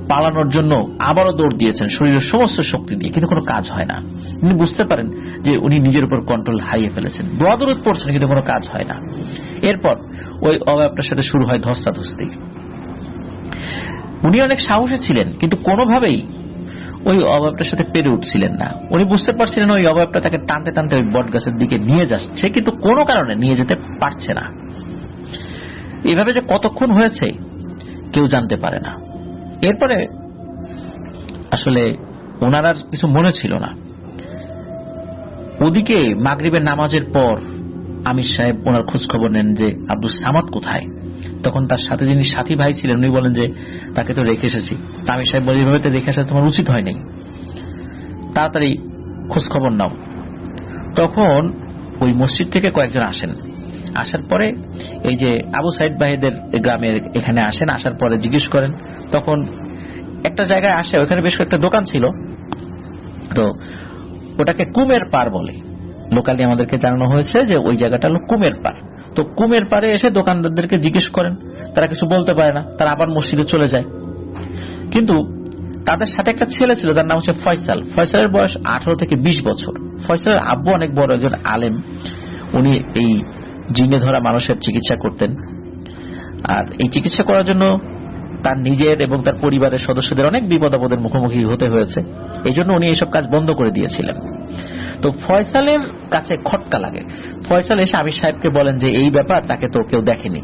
পালানোর জন্য আবারও দৌড় দিয়েছেন শরীরের সমস্ত শক্তি দিয়ে, কিন্তু কোনো কাজ হয় না। উনি বুঝতে পারেন যে উনি নিজের উপর কন্ট্রোল হারিয়ে ফেলেছেন, দোয়া দরুদ পড়ছেন কিন্তু কোনো কাজ হয় না। এরপর ওই অবয়বটার সাথে শুরু হয় ধস্তাধস্তি। উনি অনেক সাহসী ছিলেন, কিন্তু কোনোভাবেই ওই অবয়বটার সাথে পেরে উঠছিলেন না। উনি বুঝতে পারছিলেন ওই অবয়বটা তাকে টানতে টানতে ওই বট গাছের দিকে নিয়ে যাচ্ছে, কিন্তু কোনো কারণে নিয়ে যেতে পারছে না। এভাবে যে কতক্ষণ হয়েছে কেউ জানতে পারে না। এরপরে আসলে ওনার আর কিছু মনে ছিল না। ওদিকে মাগরিবের নামাজের পর আমির সাহেব ওনার খোঁজ খবর নেন যে আব্দুস সামাদ কোথায়। তখন তার সাথে যিনি সাথী ভাই ছিলেন উনি বলেন যে তাকে তো রেখে এসেছি। আমির সাহেব বলে, এভাবে তো রেখে আসা তোমার উচিত হয় নাই, তাড়াতাড়ি খোঁজ খবর নাও। তখন ওই মসজিদ থেকে কয়েকজন আসেন। আসার পরে এই যে আবু সাইদ ভাইদের গ্রামের এখানে আসেন। আসার পরে জিজ্ঞেস করেন। তখন একটা জায়গায় আসে, ওখানে বেশ কয়েকটা দোকান ছিল। তো ওটাকে কুমের পাড় বলে, লোকালি আমাদেরকে জানানো হয়েছে যে ওই জায়গাটা হলো কুমের পাড়। তো কুমের পাড়ে এসে দোকানদারদেরকে জিজ্ঞেস করেন, তারা কিছু বলতে পারে না, তারা আবার মসজিদে চলে যায়। কিন্তু তাদের সাথে একটা ছেলে ছিল, তার নাম হচ্ছে ফয়সাল। ফয়সালের বয়স 18 থেকে 20 বছর। ফয়সালের আব্বু অনেক বড় একজন আলেম, উনি এই জিনে ধরা মানুষের চিকিৎসা করতেন। আর এই চিকিৎসা করার জন্য তার নিজের এবং তার পরিবারের সদস্যদের অনেক বিপদ আপদের মুখোমুখি হতে হয়েছে। এই জন্য উনি এইসব কাজ বন্ধ করে দিয়েছিলেন। তো ফয়সালের কাছে খটকা লাগে। ফয়সাল এসে আমির সাহেবকে বলেন যে এই ব্যাপার, তাকে তো কেউ দেখেনি।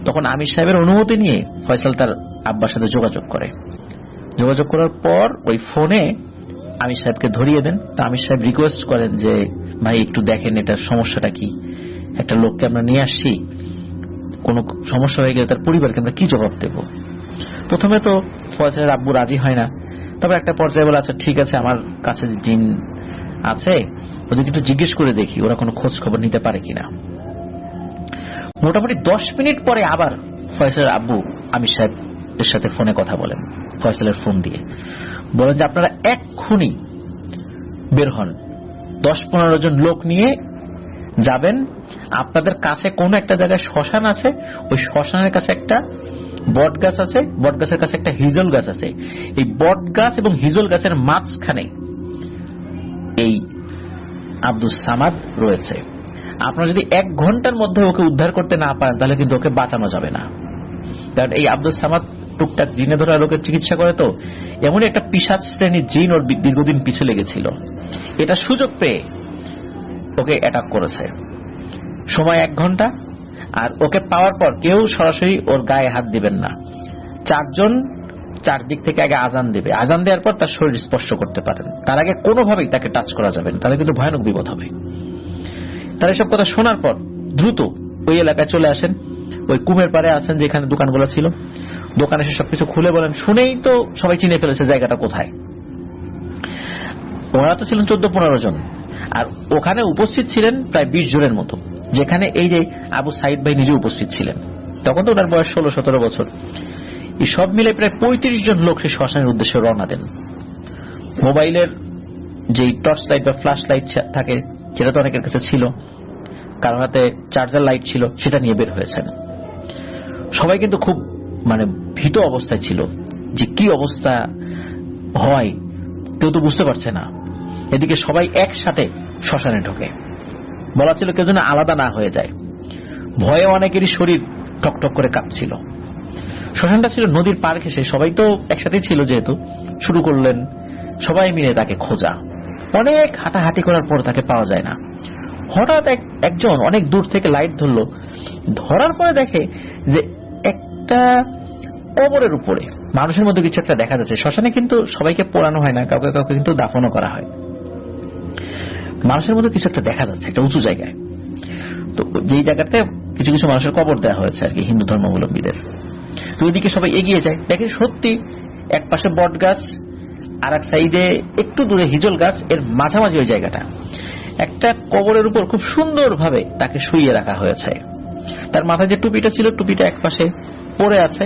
তখন আমির সাহেবের অনুমতি নিয়ে ফয়সাল তার আব্বার সাথে যোগাযোগ করে। যোগাযোগ করার পর ওই ফোনে আমির সাহেবকে ধরিয়ে দেন। তো আমির সাহেব রিকোয়েস্ট করেন যে ভাই একটু দেখেন এটার সমস্যাটা কি, একটা লোককে আমরা নিয়ে আসছি, কোন সমস্যা হয়ে গেলে তার পরিবারকে আমরা কি জবাব দেব। প্রথমে তো ফয়সালের আব্বু রাজি হয় না, তবে একটা পর্যায়ে বলে আচ্ছা ঠিক আছে, আমার কাছে জিন আছে, ওদেরকে একটু জিজ্ঞেস করে দেখি ওরা কোনো খোঁজ খবর নিতে পারে কিনা। মোটামুটি 10 মিনিট পরে আবার ফয়সালের আব্বু আমির সাহেবের সাথে ফোনে কথা বলেন। ফয়সালের ফোন দিয়ে বলেন যে আপনারা এক্ষুনি বের হন, 10-15 জন লোক নিয়ে যাবেন। আপনাদের কাছে কোন একটা জায়গায় শ্মশান আছে, ওই শ্মশানের কাছে একটা বট গাছ আছে, বট গাছের কাছে একটা হিজল গাছ আছে। এই বট গাছ এবং হিজল গাছের মাঝখানে এই আব্দুস সামাদ রয়েছে। আপনারা যদি 1 ঘন্টার মধ্যে ওকে উদ্ধার করতে না পারেন তাহলে কিন্তু ওকে বাঁচানো যাবে না। কারণ এই আব্দুস সামাদ টুকটাক জিনে ধরা লোকের চিকিৎসা করে, তো এমনই একটা পিশাচ শ্রেণীর জিন ওর দীর্ঘদিন পিছে লেগেছিল। এটা সুযোগ পেয়ে ওকে অ্যাটাক করেছে। সময় 1 ঘন্টা। আর ওকে পাওয়ার পর কেউ সরাসরি ওর গায়ে হাত দিবেন না। 4 জন 4 দিক থেকে আগে আজান দেবে। আজান দেওয়ার পর তার শরীর স্পর্শ করতে পারেন, তার আগে কোনোভাবেই তাকে টাচ করা যাবে না, তাহলে কিন্তু ভয়ানক বিপদ হবে। তার এসব কথা শোনার পর দ্রুত ওই এলাকায় চলে আসেন। ওই কুমের পাড়ে আছেন যেখানে দোকানগুলো ছিল, দোকানে এসে সবকিছু খুলে বলেন। শুনেই তো সবাই চিনে ফেলেছে জায়গাটা কোথায়। ওরা তো ছিলেন 14-15 জন, আর ওখানে উপস্থিত ছিলেন প্রায় 20 জনের মতো, যেখানে এই যে আবু সাইদ ভাই নিজে উপস্থিত ছিলেন। তখন তো ওনার বয়স 16-17 বছর। এই সব মিলে প্রায় 35 জন লোক সেই শ্মশানের উদ্দেশ্যে রওনা দেন। মোবাইলের যে টর্চ লাইট বা ফ্ল্যাশ লাইট থাকে সেটা তো অনেকের কাছে ছিল, কারোর হাতে চার্জার লাইট ছিল, সেটা নিয়ে বের হয়েছেন। সবাই কিন্তু খুব ভীত অবস্থায় ছিল যে কি অবস্থা হয় কেউ তো বুঝতে পারছে না। এদিকে সবাই একসাথে শ্মশানে ঢোকে। বলা ছিল কেউ যেন আলাদা না হয়ে যায়। ভয়ে অনেকেরই শরীর টকটক করে কাঁপছিল। শ্মশানটা ছিল নদীর পার ঘেঁষে, সবাই তো একসাথেই ছিল, যেহেতু শুরু করলেন সবাই মিলে তাকে খোঁজা। অনেক হাঁটাহাঁটি করার পর তাকে পাওয়া যায় না। হঠাৎ একজন অনেক দূর থেকে লাইট ধরলো। ধরার পরে দেখে যে একটা কবরের উপরে মানুষের মধ্যে কিছু একটা দেখা যাচ্ছে। শ্মশানে কিন্তু সবাইকে পোড়ানো হয় না, কাউকে কাউকে কিন্তু দাফনও করা হয়। মানুষের মধ্যে কিছু একটা দেখা যাচ্ছে একটা উঁচু জায়গায়। তো যেই জায়গাতে কিছু কিছু মানুষের কবর দেওয়া হয়েছে আর কি, হিন্দু ধর্মাবলম্বীদের। তো ওইদিকে সবাই এগিয়ে যায়, দেখে সত্যি এক পাশে বট গাছ, আর এক সাইডে একটু দূরে হিজল গাছ, এর মাঝামাঝি ওই জায়গাটা একটা কবরের উপর খুব সুন্দরভাবে তাকে শুইয়ে রাখা হয়েছে। তার মাথায় যে টুপিটা ছিল, টুপিটা এক পাশে পড়ে আছে,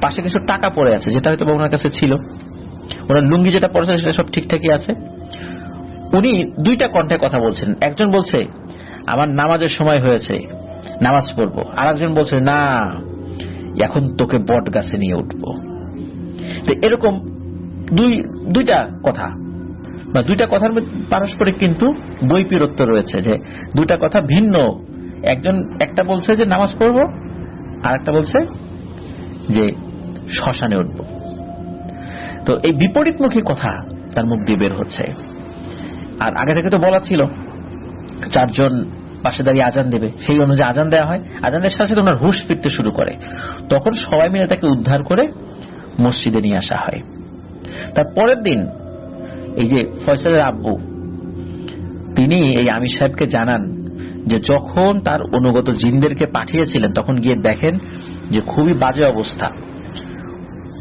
পাশে কিছু টাকা পড়ে আছে যেটা হয়তো ওনার কাছে ছিল। ওনার লুঙ্গি যেটা পড়েছে সেটা সব ঠিকঠাকই আছে। উনি 2টা কণ্ঠে কথা বলছেন। একজন বলছে আমার নামাজের সময় হয়েছে, নামাজ পড়বো। আর একজন বলছে না, এখন তোকে বট গাছে নিয়ে উঠবো। তো এরকম দুইটা কথা বা 2টা কথার পারস্পরিক কিন্তু বৈপরীত্য রয়েছে, যে 2টা কথা ভিন্ন। একজন একটা বলছে যে নামাজ পড়বো, আর একটা বলছে যে শ্মশানে উঠবো। তো এই বিপরীতমুখী কথা তার মুখ দিয়ে বের হচ্ছে। আর আগে থেকে তো বলা ছিল 4 জন পাশে দাঁড়িয়ে আজান দেবে, সেই অনুযায়ী আজান দেওয়া হয়। আজানের সাথে সাথে ওনার হুঁশ ফিরতে শুরু করে। তখন সবাই মিলে তাকে উদ্ধার করে মসজিদে নিয়ে আসা হয়। তার পরের দিন এই যে ফয়সালের আব্বু তিনি এই আমির সাহেবকে জানান যে যখন তার অনুগত জিনদেরকে পাঠিয়েছিলেন তখন গিয়ে দেখেন যে খুবই বাজে অবস্থা,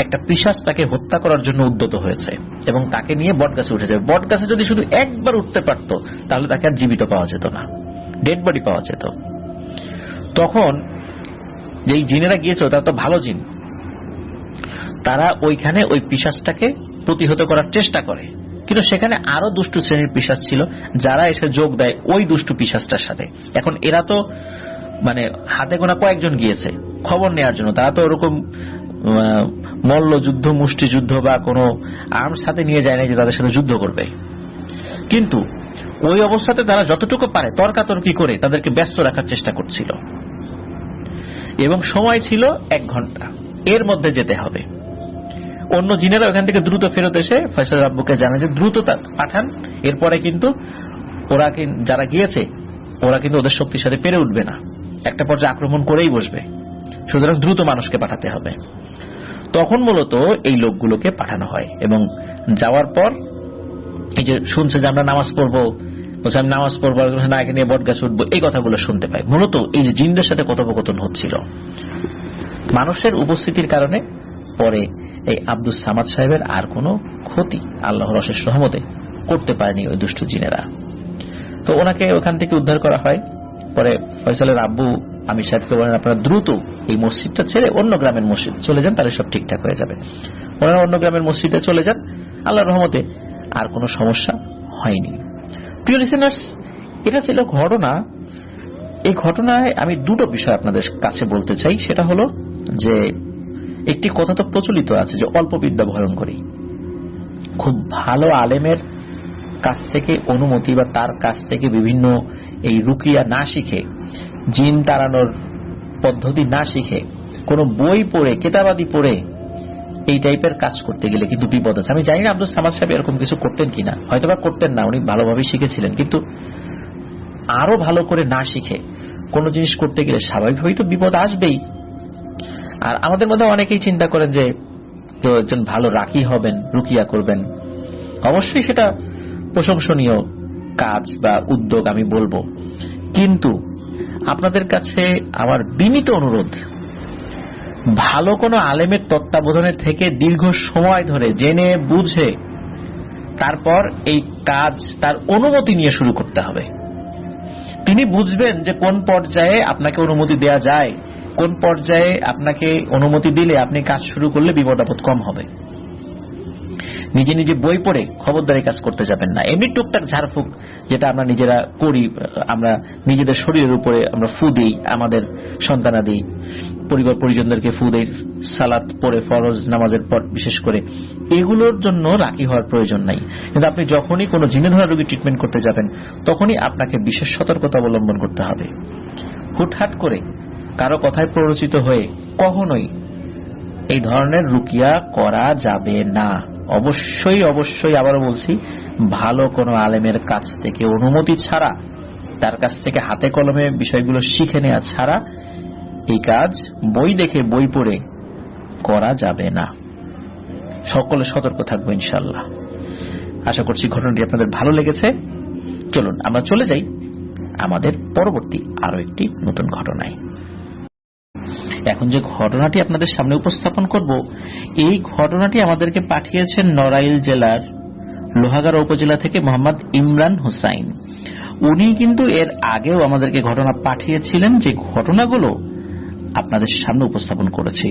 একটা পিশাচ তাকে হত্যা করার জন্য উদ্যত হয়েছে এবং তাকে নিয়ে বটগাছে উঠে যাবে। বটগাছে যদি শুধু একবার উঠতে পারত তাহলে তাকে আর জীবিত পাওয়া যেত না, ডেড বডি পাওয়া যেত। তখন যেই জিনেরা গিয়েছিল তারা তো ভালো জিন, তারা ওইখানে ওই পিশাচটাকে প্রতিহত করার চেষ্টা করে, কিন্তু সেখানে আরো দুষ্টু শ্রেণীর পিশাচ ছিল যারা এসে যোগ দেয় ওই দুষ্টু পিশাচটার সাথে। এখন এরা তো মানে হাতে গোনা কয়েকজন গিয়েছে খবর নেওয়ার জন্য, তারা তো ওরকম মল্লযুদ্ধ, মুষ্টিযুদ্ধ বা কোনো আর্মস হাতে নিয়ে যায় না যে তাদের সাথে যুদ্ধ করবে। কিন্তু ওই অবস্থাতে তারা যতটুকু পারে তর্কাতর্কি করে তাদেরকে ব্যস্ত রাখার চেষ্টা করছিল এবং সময় ছিল 1 ঘন্টা, এর মধ্যে যেতে হবে। অন্য জিনেরা ওখান থেকে দ্রুত ফেরত এসে ফয়সাল আব্বুকে জানায় যে দ্রুত পাঠান, এরপরে কিন্তু ওরা যারা গিয়েছে ওরা কিন্তু ওদের শক্তির সাথে পেরে উঠবে না, একটা পর্যায়ে আক্রমণ করেই বসবে, সুতরাং দ্রুত মানুষকে পাঠাতে হবে। তখন মূলত এই লোকগুলোকে পাঠানো হয় এবং যাওয়ার পর এই যে শুনছে যে আমরা নামাজ পড়বো, বলছে আমি নামাজ পড়বো না, এখানে বট গাছ উঠবো, এই কথাগুলো শুনতে পাই। মূলত এই যে জিনদের সাথে কথোপকথন হচ্ছিল মানুষের উপস্থিতির কারণে। পরে এই আব্দুস সামাদ সাহেবের আর কোনো ক্ষতি আল্লাহর অশেষ রহমতে করতে পারেনি ওই দুষ্ট জিনেরা। তো ওনাকে ওখান থেকে উদ্ধার করা হয়। পরে ফয়সালের আব্বু আমির সাহেবকে বলেন আপনারা দ্রুত এই মসজিদটা ছেড়ে অন্য গ্রামের মসজিদ চলে যান, তাহলে সব ঠিকঠাক হয়ে যাবে। ওনারা অন্য গ্রামের মসজিদে চলে যান, আল্লাহর রহমতে আর কোনো সমস্যা হয়নি। প্রিয় লিসেনার্স, এটা ছিল ঘটনা। এই ঘটনায় আমি দুটো বিষয় আপনাদের কাছে বলতে চাই। সেটা হলো যে একটি কথা তো প্রচলিত আছে যে অল্প বিদ্যা ভয়ঙ্করী। খুব ভালো আলেমের কাছ থেকে অনুমতি বা তার কাছ থেকে বিভিন্ন এই রুকিয়া না শিখে, জিন তাড়ানোর পদ্ধতি না শিখে, কোন বই পড়ে কেতাবাদি পড়ে এই টাইপের কাজ করতে গেলে কিন্তু বিপদ আছে। আমি জানি না আব্দুল সামাদ সাহেব এরকম কিছু করতেন কিনা, হয়তোবা করতেন না, উনি ভালোভাবে শিখেছিলেন, কিন্তু আরো ভালো করে না শিখে কোন জিনিস করতে গেলে স্বাভাবিকভাবেই তো বিপদ আসবেই। আর আমাদের মধ্যে অনেকেই চিন্তা করেন যে কেউ একজন ভালো রাকি হবেন, রুকিয়া করবেন। অবশ্যই সেটা প্রশংসনীয় কাজ বা উদ্যোগ আমি বলবো, কিন্তু আপনাদের কাছে আমার বিনীত অনুরোধ, ভালো কোনো আলেমের তত্ত্বাবধানে থেকে দীর্ঘ সময় ধরে জেনে বুঝে তারপর এই কাজ তার অনুমতি নিয়ে শুরু করতে হবে। তিনি বুঝবেন যে কোন পর্যায়ে আপনাকে অনুমতি দেয়া যায়, কোন পর্যায়ে আপনাকে অনুমতি দিলে আপনি কাজ শুরু করলে বিপদ আপদ কম হবে। নিজে নিজে বই পড়ে খবরদারি কাজ করতে যাবেন না। এমনি টুকটাক ঝাড়ফুঁক যেটা আমরা নিজেরা করি, আমরা নিজেদের শরীরের উপরে আমরা ফু দিই, আমাদের সন্তানাদি পরিবার পরিজনদেরকে ফু দেই সালাত পড়ে, ফরজ নামাজের পর বিশেষ করে, এগুলোর জন্য রাখি হওয়ার প্রয়োজন নাই। কিন্তু আপনি যখনই কোনো জিনে ধরা রোগী ট্রিটমেন্ট করতে যাবেন তখনই আপনাকে বিশেষ সতর্কতা অবলম্বন করতে হবে। হুটহাট করে কারো কথায় প্ররোচিত হয়ে কখনোই এই ধরনের রুকিয়া করা যাবে না। অবশ্যই অবশ্যই আবারও বলছি, ভালো কোনো আলেমের কাছ থেকে অনুমতি ছাড়া, তার কাছ থেকে হাতে কলমে বিষয়গুলো শিখে নেওয়া ছাড়া এই কাজ বই দেখে বই পড়ে করা যাবে না। সকলে সতর্ক থাকবো ইনশাআল্লাহ। আশা করছি ঘটনাটি আপনাদের ভালো লেগেছে। চলুন আমরা চলে যাই আমাদের পরবর্তী আরো একটি নতুন ঘটনায়। এখন যে ঘটনাটি আপনাদের সামনে উপস্থাপন করব, এই ঘটনাটি আমাদেরকে পাঠিয়েছেন নড়াইল জেলার লোহাগাড়া উপজেলা থেকে মোহাম্মদ ইমরান হুসাইন। উনি কিন্তু এর আগেও আমাদেরকে ঘটনা পাঠিয়েছিলেন, যে ঘটনাগুলো আপনাদের সামনে উপস্থাপন করেছে।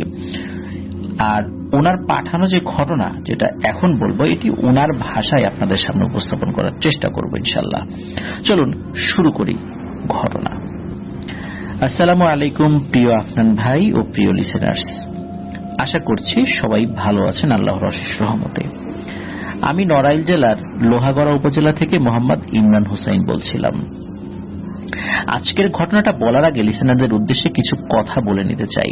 আর ওনার পাঠানো যে ঘটনা যেটা এখন বলবো, এটি ওনার ভাষায় আপনাদের সামনে উপস্থাপন করার চেষ্টা করব ইনশাআল্লাহ। চলুন শুরু করি ঘটনা। আসসালামু আলাইকুম প্রিয় আফনান ভাই ও প্রিয় লিসেনার্স, আশা করছি সবাই ভালো আছেন আল্লাহর অশেষ রহমতে। আমি নড়াইল জেলার লোহাগড়া উপজেলা থেকে মোহাম্মদ ইমরান হুসাইন বলছিলাম। আজকের ঘটনাটা বলার আগে লিসেনারদের উদ্দেশ্যে কিছু কথা বলে নিতে চাই।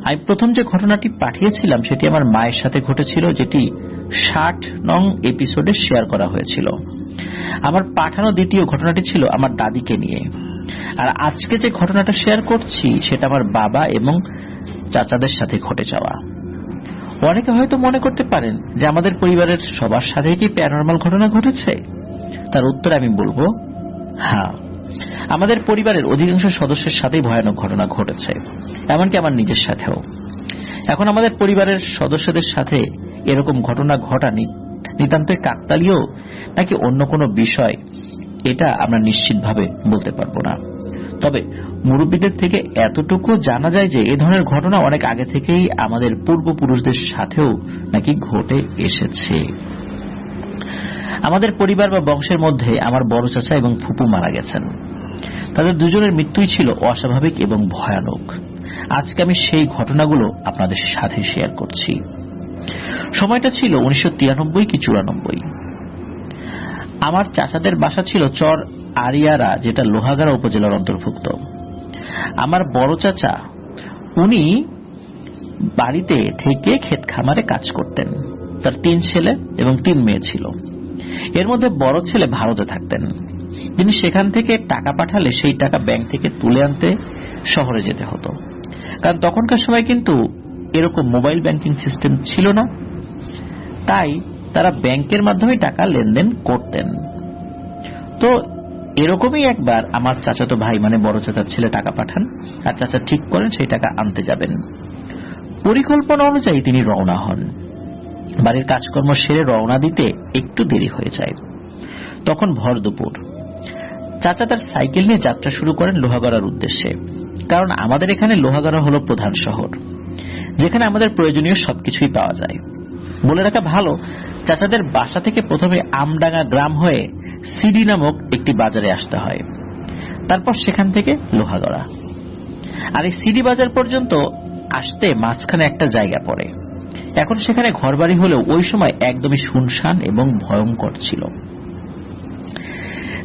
আমি প্রথম যে ঘটনাটি পাঠিয়েছিলাম সেটি আমার মায়ের সাথে ঘটেছিল, যেটি 60 নং এপিসোডে শেয়ার করা হয়েছিল। আমার পাঠানো দ্বিতীয় ঘটনাটি ছিল আমার দাদিকে নিয়ে। আর আজকে যে ঘটনাটা শেয়ার করছি সেটা আমার বাবা এবং চাচাদের সাথে ঘটে যাওয়া। অনেকে হয়তো মনে করতে পারেন যে আমাদের পরিবারের সবার সাথে কি প্যারানরমাল ঘটনা ঘটেছে। তার উত্তরে আমি বলবো, হ্যাঁ, আমাদের পরিবারের অধিকাংশ সদস্যের সাথেই ভয়ানক ঘটনা ঘটেছে, এমনকি আমার নিজের সাথেও। এখন আমাদের পরিবারের সদস্যদের সাথে এরকম ঘটনা ঘটা নিতান্তই কাকতালীয় নাকি অন্য কোনো বিষয়, এটা আমরা নিশ্চিতভাবে বলতে পারবো না। তবে মুরব্বীদের থেকে এতটুকু জানা যায় যে এ ধরনের ঘটনা অনেক আগে থেকেই আমাদের পূর্বপুরুষদের সাথেও নাকি ঘটে এসেছে। আমাদের পরিবার বা বংশের মধ্যে আমার বড় চাচা এবং ফুপু মারা গেছেন। তাদের দুজনের মৃত্যুই ছিল অস্বাভাবিক এবং ভয়ানক। আজকে আমি সেই ঘটনাগুলো আপনাদের সাথে শেয়ার করছি। সময়টা ছিল 1993 কি 94। আমার চাচাদের বাসা ছিল চর আরিয়ারা, যেটা লোহাগাড়া উপজেলার অন্তর্ভুক্ত। আমার বড় চাচা উনি বাড়িতে থেকে ক্ষেত খামারে কাজ করতেন। তার 3 ছেলে এবং 3 মেয়ে ছিল। এর মধ্যে বড় ছেলে ভারতে থাকতেন। তিনি সেখান থেকে টাকা পাঠালে সেই টাকা ব্যাংক থেকে তুলে আনতে শহরে যেতে হতো, কারণ তখনকার সময় কিন্তু এরকম মোবাইল ব্যাংকিং সিস্টেম ছিল না। তাই তারা ব্যাংকের মাধ্যমে টাকা লেনদেন করতেন। তো এরকমই একবার আমার চাচাতো ভাই মানে বড় চাচার ছেলে টাকা পাঠান, আর চাচা ঠিক করেন সেই টাকা আনতে যাবেন। পরিকল্পনা অনুযায়ী তিনি রওনা হন। বাড়ির কাজকর্ম সেরে রওনা দিতে একটু দেরি হয়ে যায়। তখন ভর দুপুর। চাচা তার সাইকেল নিয়ে যাত্রা শুরু করেন লোহাগড়ার উদ্দেশ্যে, কারণ আমাদের এখানে লোহাগড়া হলো প্রধান শহর, যেখানে আমাদের প্রয়োজনীয় সবকিছুই পাওয়া যায়। বলে রাখা ভালো, চাচাদের বাসা থেকে প্রথমে আমডাঙ্গা গ্রাম হয়ে সিডি নামক একটি বাজারে আসতে হয়, তারপর সেখান থেকে লোহাগড়া। আর এই সিডি বাজার পর্যন্ত আসতে মাঝখানে একটা জায়গা পড়ে। এখন সেখানে ঘরবাড়ি হলেও ওই সময় একদমই শুনশান এবং ভয়ঙ্কর ছিল।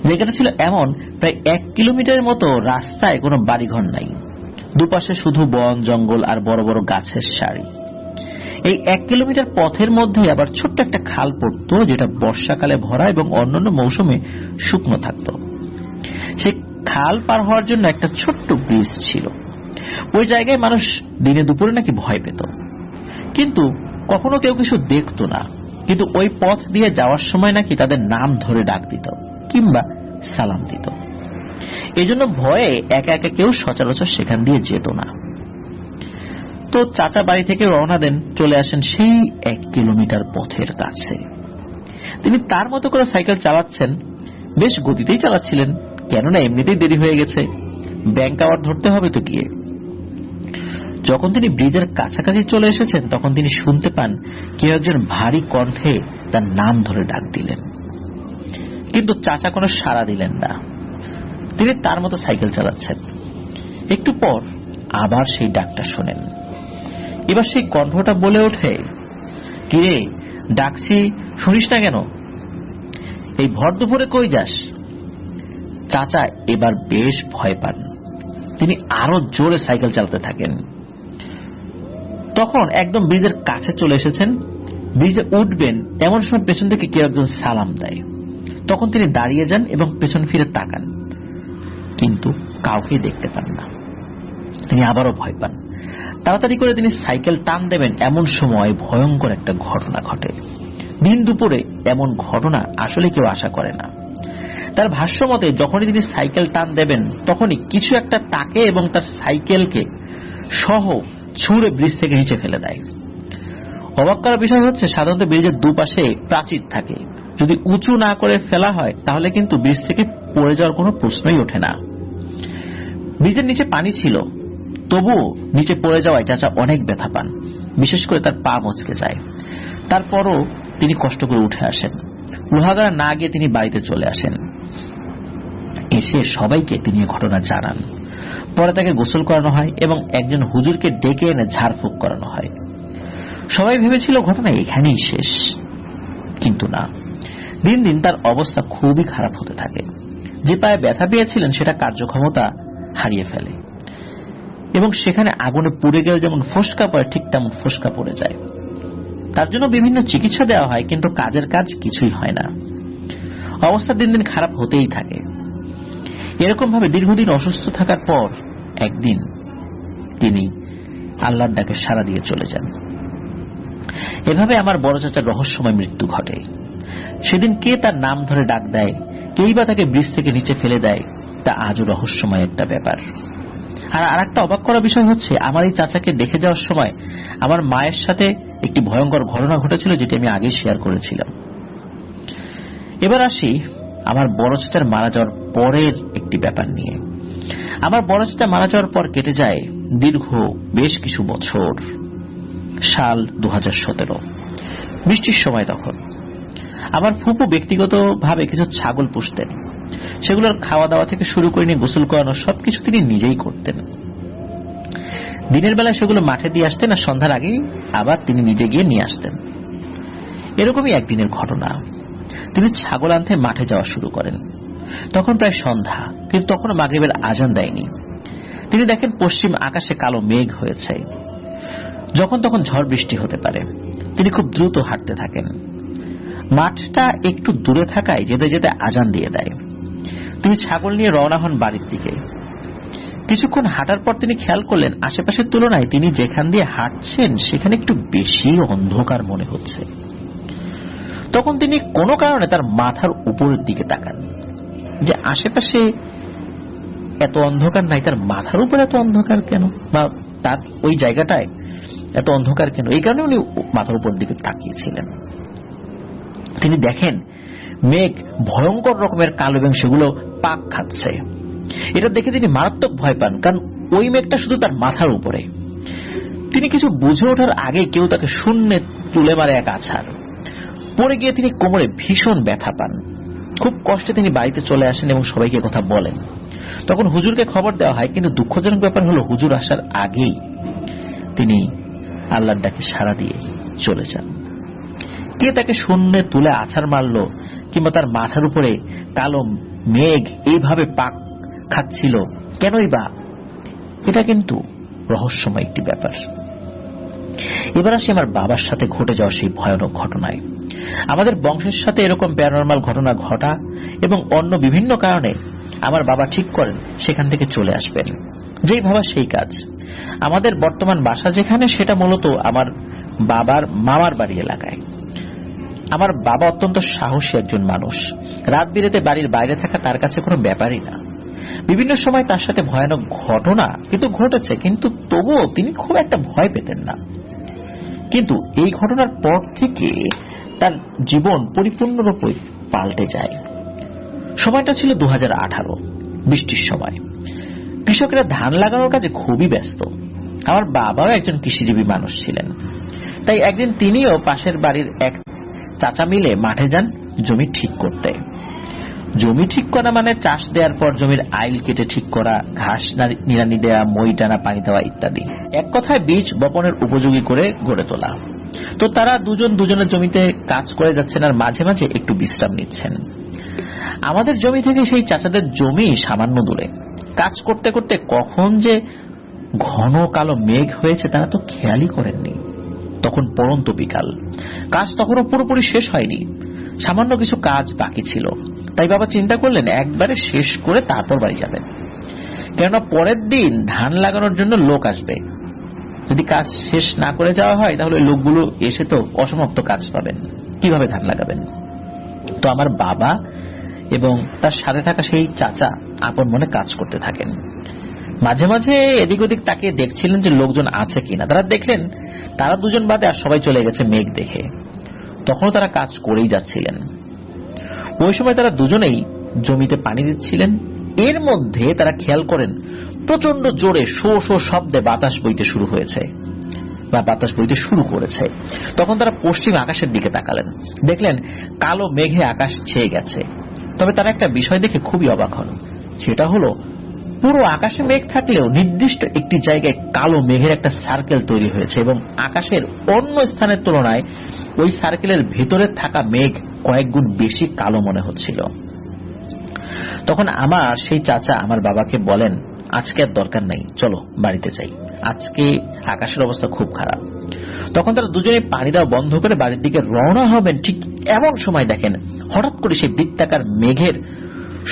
জায়গাটা ছিল এমন, প্রায় 1 কিলোমিটারের মতো রাস্তায় কোনো বাড়িঘর নাই, দুপাশে শুধু বন জঙ্গল আর বড় বড় গাছের সারি। এই 1 কিলোমিটার পথের মধ্যে আবার ছোট্ট একটা খাল পড়ত, যেটা বর্ষাকালে ভরা এবং অন্যান্য মৌসুমে শুকনো থাকত। সেই খাল পার হওয়ার জন্য একটা ছোট্ট ব্রিজ ছিল। ওই জায়গায় মানুষ দিনে দুপুরে নাকি ভয় পেত, কিন্তু কখনো কেউ কিছু দেখত না। কিন্তু ওই পথ দিয়ে যাওয়ার সময় নাকি তাদের নাম ধরে ডাক দিত কিংবা সালাম দিত। এজন্য ভয়ে একা একা কেউ সচরাচর সেখান দিয়ে যেত না। তো চাচা বাড়ি থেকে রওনা দেন, চলে আসেন সেই 1 কিলোমিটার পথের কাছে। তিনি তার মতো করে সাইকেল চালাচ্ছেন, বেশ গতিতেই চালাচ্ছিলেন, কেননা এমনিতেই দেরি হয়ে গেছে, ব্যাংক আবার ধরতে হবে তো গিয়ে। যখন তিনি ব্রিজের কাছাকাছি চলে এসেছেন, তখন তিনি শুনতে পান কেউ একজন ভারী কণ্ঠে তার নাম ধরে ডাক দিলেন, কিন্তু চাচা কোনো সাড়া দিলেন না। তিনি তার মতো সাইকেল চালাচ্ছেন। একটু পর আবার সেই ডাকটা শোনেন। এবার সেই কণ্ঠটা বলে ওঠে, কিরে ডাকছি শুনিস না কেন? এই ভর দুপুরে কই যাস? চাচা এবার বেশ ভয় পান। তিনি আরো জোরে সাইকেল চালাতে থাকেন। তখন একদম ব্রিজের কাছে চলে এসেছেন। ব্রিজে উঠবেন এমন সময় পেছন থেকে কেউ একজন সালাম দেয়। তখন তিনি দাঁড়িয়ে যান এবং পেছন ফিরে তাকান, কিন্তু কাউকে দেখতে পান না। তিনি আবারও ভয় পান। তাড়াতাড়ি করে তিনি সাইকেল টান দেবেন, এমন সময় ভয়ঙ্কর একটা ঘটনা ঘটে। দিন দুপুরে এমন ঘটনা আসলে কেউ আশা করে না। তার ভাষ্য মতে যখনই তিনি সাইকেল টান দেবেন, তখনই কিছু একটা তাকে এবং তার সাইকেলকে সহ ছুঁড়ে ব্রিজ থেকে নিচে ফেলে দেয়। অবাক করার বিষয় হচ্ছে, সাধারণত ব্রিজের দুপাশে প্রাচীর থাকে, যদি উঁচু না করে ফেলা হয় তাহলে কিন্তু ব্রিজ থেকে পড়ে যাওয়ার কোনো প্রশ্নই ওঠে না। ব্রিজের নিচে পানি ছিল, তবুও নিচে পড়ে যাওয়ায় চাচা অনেক ব্যথা পান, বিশেষ করে তার পা মচকে যায়। তারপরও তিনি কষ্ট করে উঠে আসেন। লোহাগড়া না গিয়ে তিনি বাড়িতে চলে আসেন। এসে সবাইকে তিনি ঘটনা জানান। পরে তাকে গোসল করানো হয় এবং একজন হুজুরকে ডেকে এনে ঝাড়ফুঁক করানো হয়। সবাই ভেবেছিল ঘটনা এখানেই শেষ, কিন্তু না। দিন দিন তার অবস্থা খুবই খারাপ হতে থাকে। যে পায়ে ব্যথা পেয়েছিলেন সেটা কার্যক্ষমতা হারিয়ে ফেলে এবং সেখানে আগুনে পুড়ে গেলে যেমন ফোসকা পড়ে, ঠিক তেমন ফোসকা পড়ে যায়। তার জন্য বিভিন্ন চিকিৎসা দেওয়া হয়, কিন্তু কাজের কাজ কিছুই হয় না। অবস্থা দিন দিন খারাপ হতেই থাকে। এরকম ভাবে দীর্ঘদিন অসুস্থ থাকার পর একদিন তিনি আল্লাহর ডাকে সাড়া দিয়ে চলে যান। এভাবে আমার বড় চাচার রহস্যময় মৃত্যু ঘটে। সেদিন কে তার নাম ধরে ডাক দেয়, কেই বা তাকে ব্রিজ থেকে নিচে ফেলে দেয়, তা আজও রহস্যময় একটা ব্যাপার। আর আরেকটা অবাক করা বিষয় হচ্ছে, আমার এই চাচাকে দেখে যাওয়ার সময় আমার মায়ের সাথে একটি ভয়ঙ্কর ঘটনা ঘটেছিল, যেটি আমি আগে শেয়ার করেছিলাম। এবার আসি আমার বড় চাচার মারা যাওয়ার পরের একটি ব্যাপার নিয়ে। আমার বড় চাচা মারা যাওয়ার পর কেটে যায় দীর্ঘ বেশ কিছু বছর। সাল 2017, বৃষ্টির সময়। তখন আমার ফুপু ব্যক্তিগতভাবে কিছু ছাগল পুষতেন। সেগুলোর খাওয়া দাওয়া থেকে শুরু করে নিয়ে গোসল করানো সবকিছু তিনি নিজেই করতেন। দিনের বেলায় সেগুলো মাঠে দিয়ে আসতেন, আর সন্ধ্যার আগেই আবার তিনি নিজে গিয়ে নিয়ে আসতেন। এরকমই একদিনের ঘটনা। তিনি ছাগল আনতে মাঠে যাওয়া শুরু করেন। তখন প্রায় সন্ধ্যা, কিন্তু তখন মাগরিবের আজান দেয়নি। তিনি দেখেন পশ্চিম আকাশে কালো মেঘ হয়েছে, যখন তখন ঝড় বৃষ্টি হতে পারে। তিনি খুব দ্রুত হাঁটতে থাকেন। মাঠটা একটু দূরে থাকায় যেতে যেতে আজান দিয়ে দেয়। তিনি ছাগল নিয়ে রওনা হন বাড়ির দিকে। কিছুক্ষণ হাঁটার পর তিনি খেয়াল করলেন আশেপাশের তুলনায় তিনি যেখান দিয়ে হাঁটছেন সেখানে একটু বেশি অন্ধকার মনে হচ্ছে। তখন তিনি কোনো কারণে তার মাথার উপরের দিকে তাকান, যে আশেপাশে এত অন্ধকার নাই, তার মাথার উপর এত অন্ধকার কেন, বা তার ওই জায়গাটায় এত অন্ধকার কেন। এই কারণে উনি মাথার উপর দিকে তাকিয়েছিলেন। তিনি দেখেন মেঘ ভয়ঙ্কর রকমের কালো এবং সেগুলো পাক খাচ্ছে। এটা দেখে তিনি মারাত্মক ভয় পান, কারণ ওই মেঘটা শুধু তার মাথার উপরে। তিনি কিছু বুঝে ওঠার আগে কেউ তাকে শূন্যে তুলে মারে এক আছাড়। পড়ে গিয়ে তিনি কোমরে ভীষণ ব্যথা পান। খুব কষ্টে তিনি বাড়িতে চলে আসেন এবং সবাইকে কথা বলেন। তখন হুজুরকে খবর দেওয়া হয়, কিন্তু দুঃখজনক ব্যাপার হলো হুজুর আসার আগেই তিনি আল্লাহর ডাকে সাড়া দিয়ে চলে যান। কে তাকে শূন্যে তুলে আছাড় মারল, কিংবা তার মাথার উপরে কালো মেঘ এইভাবে পাক খাচ্ছিল কেনই বা, এটা কিন্তু রহস্যময় একটি ব্যাপার। এবার আসি আমার বাবার সাথে ঘটে যাওয়া সেই ভয়ানক ঘটনায়। আমাদের বংশের সাথে এরকম প্যারানরমাল ঘটনা ঘটা এবং অন্য বিভিন্ন কারণে আমার বাবা ঠিক করেন সেখান থেকে চলে আসবেন। যেই ভাবা সেই কাজ। আমাদের বর্তমান বাসা যেখানে, সেটা মূলত আমার বাবার মামার বাড়ি এলাকায়। আমার বাবা অত্যন্ত সাহসী একজন মানুষ। রাত বিরেতে বাড়ির বাইরে থাকা তার কাছে কোনো ব্যাপারই না। বিভিন্ন সময় তার সাথে ভয়ানক ঘটনা কিন্তু ঘটেছে, কিন্তু তবুও তিনি খুব একটা ভয় পেতেন না। কিন্তু এই ঘটনার পর থেকে তার জীবন পরিপূর্ণরূপে পাল্টে যায়। সময়টা ছিল 2018, বৃষ্টির সময়। কৃষকরা ধান লাগানোর কাজে খুবই ব্যস্ত। আমার বাবাও একজন কৃষিজীবী মানুষ ছিলেন। তাই একদিন তিনিও পাশের বাড়ির এক চাচা মিলে মাঠে যান জমি ঠিক করতে। জমি ঠিক করা মানে চাষ দেওয়ার পর জমির আইল কেটে ঠিক করা, ঘাস নিড়ানি দেওয়া, মই টানা, পানি দেওয়া ইত্যাদি। এক কথায় বীজ বপনের উপযোগী করে গড়ে তোলা। তো তারা দুজন দুজনের জমিতে কাজ করে যাচ্ছেন, আর মাঝে মাঝে একটু বিশ্রাম নিচ্ছেন। আমাদের জমি থেকে সেই চাচাদের জমি সামান্য দূরে। কাজ করতে করতে কখন যে ঘন কালো মেঘ হয়েছে তারা তো খেয়ালই করেননি। তখন পড়ন্ত বিকাল, কাজ তখনও পুরোপুরি শেষ হয়নি, সামান্য কিছু কাজ বাকি ছিল। তাই বাবা চিন্তা করলেন একবারে শেষ করে তারপর বাড়ি যাবেন, কেননা পরের দিন ধান লাগানোর জন্য লোক আসবে। যদি কাজ শেষ না করে যাওয়া হয় তাহলে লোকগুলো এসে তো অসমাপ্ত কাজ পাবেন, কিভাবে ধান লাগাবেন। তো আমার বাবা এবং তার সাথে থাকা সেই চাচা আপন মনে কাজ করতে থাকেন। মাঝে মাঝে এদিক ওদিক তাকিয়ে দেখছিলেন যে লোকজন আছে কিনা। তারা দেখলেন তারা দুজন বাদে আর সবাই চলে গেছে মেঘ দেখে। তখনও তারা কাজ করেই যাচ্ছিলেন। ওই সময় তারা দুজনেই জমিতে পানি দিচ্ছিলেন। এর মধ্যে তারা খেয়াল করেন প্রচন্ড জোরে শো শো শব্দে বাতাস বইতে শুরু হয়েছে বা বাতাস বইতে শুরু করেছে। তখন তারা পশ্চিম আকাশের দিকে তাকালেন, দেখলেন কালো মেঘে আকাশ ছেয়ে গেছে। তবে তারা একটা বিষয় দেখে খুবই অবাক হন। সেটা হলো পুরো আকাশে মেঘ থাকলেও নির্দিষ্ট একটি জায়গায় কালো মেঘের একটা সার্কেল তৈরি হয়েছে, এবং আকাশের অন্য স্থানের তুলনায় ওই সার্কেলের ভেতরে থাকা মেঘ কয়েক গুণ বেশি কালো মনে হচ্ছিল। তখন আমার সেই চাচা আমার বাবাকে বলেন, আজকে আর দরকার নাই, চলো বাড়িতে যাই, আজকে আকাশের অবস্থা খুব খারাপ। তখন তারা দুজনে পানি দেওয়া বন্ধ করে বাড়ির দিকে রওনা হবেন। ঠিক এমন সময় দেখেন হঠাৎ করে সেই বৃত্তাকার মেঘের